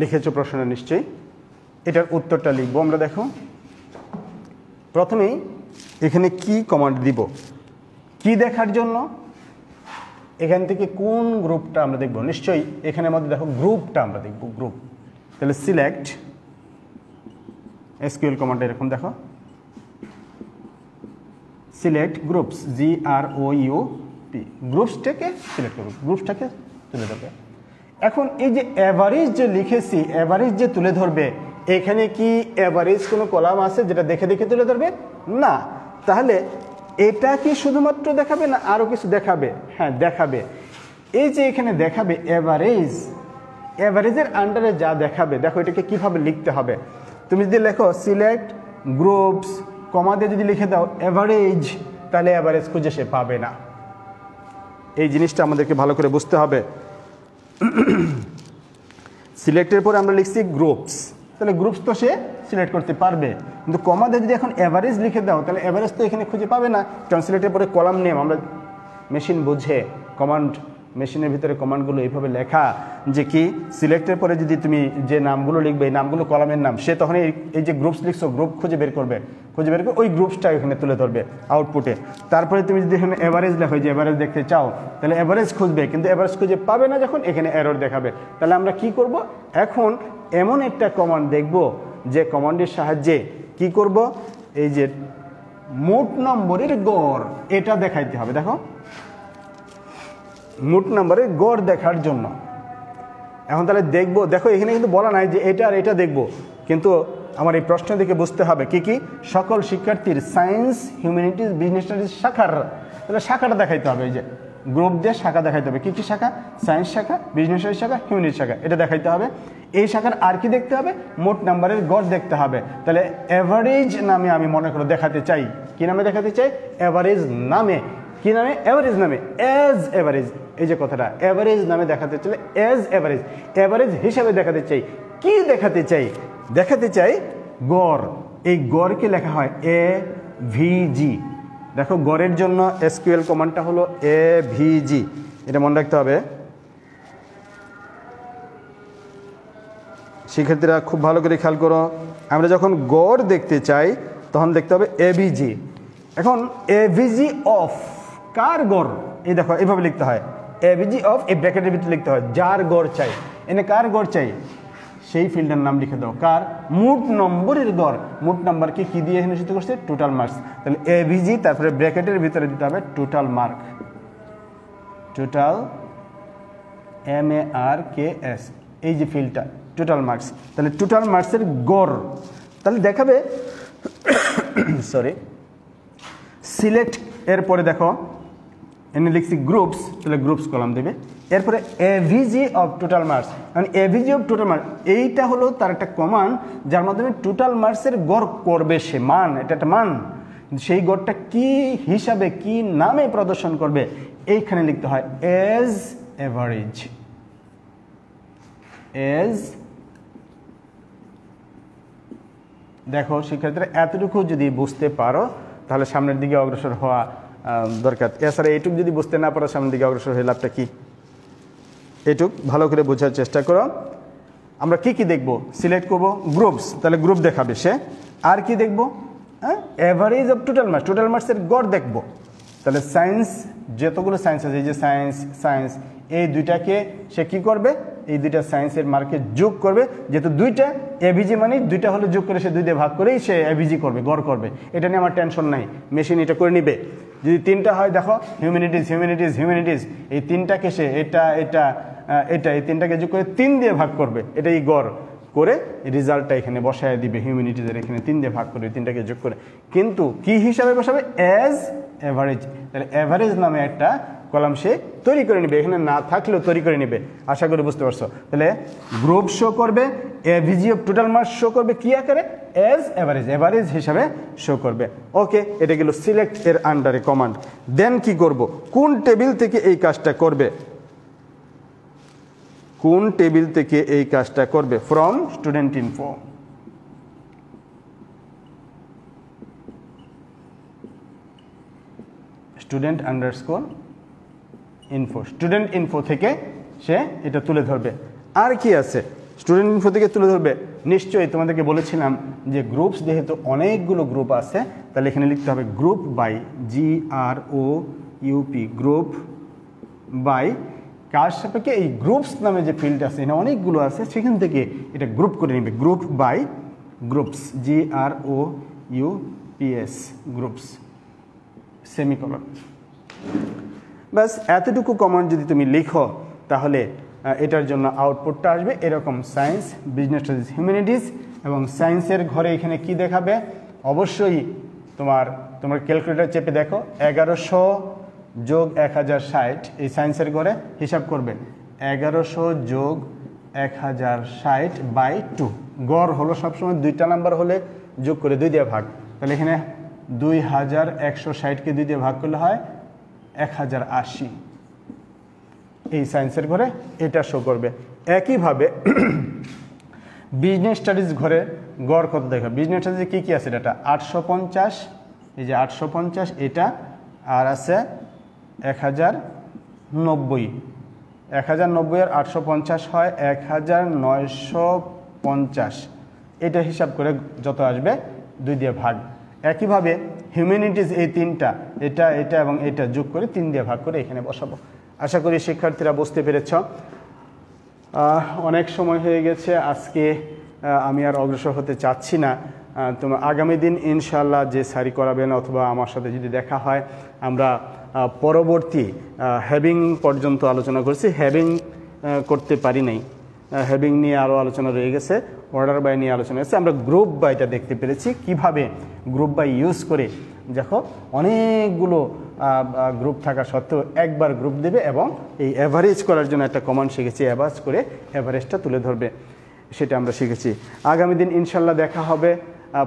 লিখেছো প্রশ্নটা নিশ্চয়ই, এটার উত্তরটা লিখবো আমরা। দেখো প্রথমেই এখানে কি কমান্ড দিব, কি দেখার জন্য, এখান থেকে কোন গ্রুপটা আমরা দেখব, নিশ্চয়ই এখানের মধ্যে দেখো গ্রুপটা আমরা দেখব, গ্রুপ। তাহলে সিলেক্ট SQL কমান্ড এরকম দেখো, সিলেক্ট গ্রুপস, GROUP, গ্রুপসটাকে সিলেক্ট করব, গ্রুপসটাকে তুলে ধরবে। এখন এই যে অ্যাভারেজ যে লিখেছি, অ্যাভারেজ যে তুলে ধরবে, এখানে কি অ্যাভারেজ কোনো কলাম আছে যেটা দেখে দেখে তুলে ধরবে? না। তাহলে এটা কি শুধুমাত্র দেখাবে না আরও কিছু দেখাবে? হ্যাঁ দেখাবে। এই যে এখানে দেখাবে অ্যাভারেজ, অ্যাভারেজের আন্ডারে যা দেখাবে, দেখো এটাকে কিভাবে লিখতে হবে। তুমি যদি লেখো সিলেক্ট গ্রুপস কমা দিয়ে যদি লিখে দাও অ্যাভারেজ, তাহলে অ্যাভারেজ খুঁজে সে পাবে না। এই জিনিসটা আমাদেরকে ভালো করে বুঝতে হবে। সিলেক্টের পরে আমরা লিখছি গ্রুপস, তাহলে গ্রুপস তো সে সিলেক্ট করতে পারবে, কিন্তু কমা দিয়ে যদি এখন অ্যাভারেজ লিখে দাও তাহলে অ্যাভারেজ তো এখানে খুঁজে পাবে না, কারণ সিলেক্টের পরে কলাম নেম আমরা মেশিন বুঝে কমান্ড মেশিনের ভিতরে কমান্ডগুলো এইভাবে লেখা যে কি সিলেক্টের পরে যদি তুমি যে নামগুলো লিখবে এই নামগুলো কলামের নাম, সে তখন এই যে গ্রুপস লিখছো গ্রুপ খুঁজে বের করে ওই গ্রুপসটা এখানে তুলে ধরবে আউটপুটে। তারপরে তুমি যদি এখানে এভারেজ লেখো, যে এভারেজ দেখতে চাও তাহলে এভারেজ খুঁজবে, কিন্তু এভারেজ খুঁজে পাবে না যখন এখানে এরর দেখাবে। তাহলে আমরা কি করব, এখন এমন একটা কমান্ড দেখব যে কমান্ডের সাহায্যে কি করব, এই যে মোট নম্বরের গড় এটা দেখাইতে হবে। দেখো মোট নম্বরের গড় দেখার জন্য এখন তাহলে দেখবো, দেখো এখানে কিন্তু বলা নাই যে এটা আর এটা দেখবো, কিন্তু আমার এই প্রশ্ন দেখে বুঝতে হবে কি কি সকল শিক্ষার্থীর সায়েন্স হিউম্যানিটিজ বিজনেস স্টাডিজ শাখার, তাহলে শাখাটা দেখাইতে হবে। এই যে গ্রুপ দিয়ে শাখা দেখাইতে হবে, কি কি শাখা, সায়েন্স শাখা, বিজনেস স্টাডিজ শাখা, হিউম্যানিটিজ শাখা, এটা দেখাইতে হবে। এই শাখার আর কি দেখতে হবে, মোট নাম্বারের গড় দেখতে হবে। তাহলে এভারেজ নামে আমি মনে করে দেখাতে চাই, কি নামে দেখাতে চাই, এভারেজ নামে। কি নামে, এভারেজ নামে, এজ এভারেজ। এই যে কথাটা এভারেজ নামে দেখাতে চাইলে এজ এভারেজ, এভারেজ হিসাবে দেখাতে চাই। কি দেখাতে চাই, দেখাতে চাই গড়। এই গড়কে লেখা হয় এভিজি। দেখো গড়ের জন্য এসকিউএল কমান্ডটা হলো এভিজি, এটা মনে রাখতে হবে। শিক্ষার্থীরা খুব ভালো করে খেয়াল করো, আমরা যখন গড় দেখতে চাই তখন দেখতে হবে এভিজি। এখন এভিজি অফ কার গড়, এই দেখো এইভাবে লিখতে হয়, এভিজি অফ এই ব্র্যাকেটের ভিতরে লিখতে হয় যার গড় চাই। এনে কার গড় চাই, সেই ফিল্ডের নাম লিখে দাও, কার, মোট নম্বরের গড়। মোট নাম্বারকে কি দিয়ে এখানে সূচিত করছে, টোটাল মার্কস। তাহলে এভিজি তারপরে ব্র্যাকেটের ভিতরে দিতে হবে টোটাল মার্ক, টোটাল MARKS, এই যে ফিল্ডটা টোটাল মার্কস। তাহলে টোটাল মার্কসের গড় তাহলে দেখাবে সরি সিলেক্ট, এরপরে দেখো এনে লিখছি গ্রুপস, তাহলে গ্রুপস কলাম দেবে। এরপরে এভিজি অফ টোটাল মার্কস, মানে এভিজি অফ টোটাল মার্কস এইটা হলো তার একটা কমান্ড যার মাধ্যমে টোটাল মার্কসের গড় করবে সে, মান, এটা একটা মান। সেই গড়টা কি হিসাবে কি নামে প্রদর্শন করবে এইখানে লিখতে হয় এজ এভারেজ, এজ। দেখো শিক্ষার্থীরা এতটুকু যদি বুঝতে পারো তাহলে সামনের দিকে অগ্রসর হওয়া দরকার। এছাড়া এইটুক যদি বুঝতে না পারো সামনের দিকে অগ্রসর হয়ে লাভটা কি, এইটুক ভালো করে বোঝার চেষ্টা করো। আমরা কি কি দেখব, সিলেক্ট করব গ্রুপস, তাহলে গ্রুপ দেখাবে সে। আর কি দেখব, average of total marks, total মার্কসের গড় দেখব। তাহলে সায়েন্স, যতগুলো সায়েন্স আছে, এই যে সায়েন্স, সায়েন্স, এই দুইটাকে সে কি করবে, এই দুইটা সায়েন্সের মার্কে যোগ করবে। যেহেতু দুইটা এভিজি মানে দুইটা হলে যোগ করে সে দুই দিয়ে ভাগ করেই সে এভিজি করবে, গড় করবে। এটা নিয়ে আমার টেনশন নাই, মেশিন এটা করে নিবে। যদি তিনটা হয় দেখো হিউম্যানিটিজ, হিউম্যানিটিজ, হিউম্যানিটিজ, এই তিনটাকে সে এটা এটা এটা এই তিনটাকে যোগ করে 3 দিয়ে ভাগ করবে, এটাই গড় করে রেজাল্টটা এখানে বসায় দিবে। হিউম্যানিটিজের এখানে 3 দিয়ে ভাগ করবে, তিনটাকে যোগ করে, কিন্তু কি হিসাবে বসাবে, এজ এভারেজ। তাহলে এভারেজ নামে একটা কলাম সে তৈরি করে নেবে, এখানে না থাকলেও তৈরি করে নেবে। আশা করি বুঝতে পারছো। তাহলে গ্রুপ শো করবে, AVG of total marks show করবে কি আকারে, এজ এভারেজ, এভারেজ হিসাবে শো করবে। ওকে, এটা গেল সিলেক্ট এর আন্ডারে কমান্ড। দেন কি করব, কোন টেবিল থেকে এই কাজটা করবে, কোন টেবিল থেকে এই কাজটা করবে, from student info. Student underscore info, student info থেকে সে এটা তুলে ধরবে। আর কি আছে, স্টুডেন্ট ইনফো থেকে তুলে ধরবে, নিশ্চয়ই তোমাদেরকে বলেছিলাম যে গ্রুপস যেহেতু অনেকগুলো গ্রুপ আছে তাহলে এখানে লিখতে হবে group by, GROUP, group by কার সাপেক্ষে, এই গ্রুপস নামে যে ফিল্ড আছে এখানে অনেকগুলো আছে, সেখান থেকে এটা গ্রুপ করে নেবে, group by groups, GROUPS, groups, semicolon. ব্যাস এতটুকু কমান্ড যদি তুমি লিখো তাহলে এটার জন্য আউটপুটটা আসবে এরকম, সায়েন্স, বিজনেস স্টাডিজ, হিউম্যানিটিজ। এবং সায়েন্সের ঘরে এখানে কি দেখাবে, অবশ্যই তোমার ক্যালকুলেটর চেপে দেখো 1100 যোগ 1060, এই সায়েন্সের ঘরে হিসাব করবে 1100 যোগ 1060 বাই 2। গড় হলো সবসময় দুইটা নাম্বার হলে যোগ করে 2 দিয়ে ভাগ, তাহলে এখানে 2160কে 2 দিয়ে ভাগ করলে হয় 1080। এই সায়েন্সের ঘরে এটা শো করবে। একইভাবে বিজনেস স্টাডিজ ঘরে গড় কত দেখো, বিজনেস স্টাডিজে কী কী আছে ডাটা, 850, এই যে 850 এটা, আর আছে 1090, 1090 আর 850 হয় 1950। এটা হিসাব করে যত আসবে 2 দিয়ে ভাগ। একইভাবে হিউম্যানিটিজ এই তিনটা, এটা এটা এবং এটা যোগ করে 3 দিয়ে ভাগ করে এখানে বসাবো। আশা করি শিক্ষার্থীরা বুঝতে পেরেছ। অনেক সময় হয়ে গেছে, আজকে আমি আর অগ্রসর হতে চাচ্ছি না। তোমার আগামী দিন ইনশাআল্লাহ যে স্যারি করাবেন অথবা আমার সাথে যদি দেখা হয়, আমরা পরবর্তী হ্যাভিং পর্যন্ত আলোচনা করছি। হ্যাভিং করতে পারি নাই, হ্যাভিং নিয়ে আরও আলোচনা রয়ে গেছে, অর্ডার বাই নিয়ে আলোচনা হয়েছে। আমরা গ্রুপ বাইটা দেখতে পেরেছি, কিভাবে গ্রুপ বাই ইউজ করে দেখো অনেকগুলো গ্রুপ থাকা সত্ত্বেও একবার গ্রুপ দেবে এবং এই অ্যাভারেজ করার জন্য একটা কমান্ড শিখেছি, অ্যাভারেজ করে অ্যাভারেজটা তুলে ধরবে, সেটা আমরা শিখেছি। আগামী দিন ইনশাল্লাহ দেখা হবে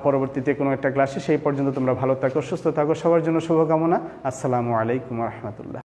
পরবর্তীতে কোনো একটা ক্লাসে। সেই পর্যন্ত তোমরা ভালো থাকো, সুস্থ থাকো। সবার জন্য শুভকামনা। আসসালামু আলাইকুম রহমতুল্লাহ।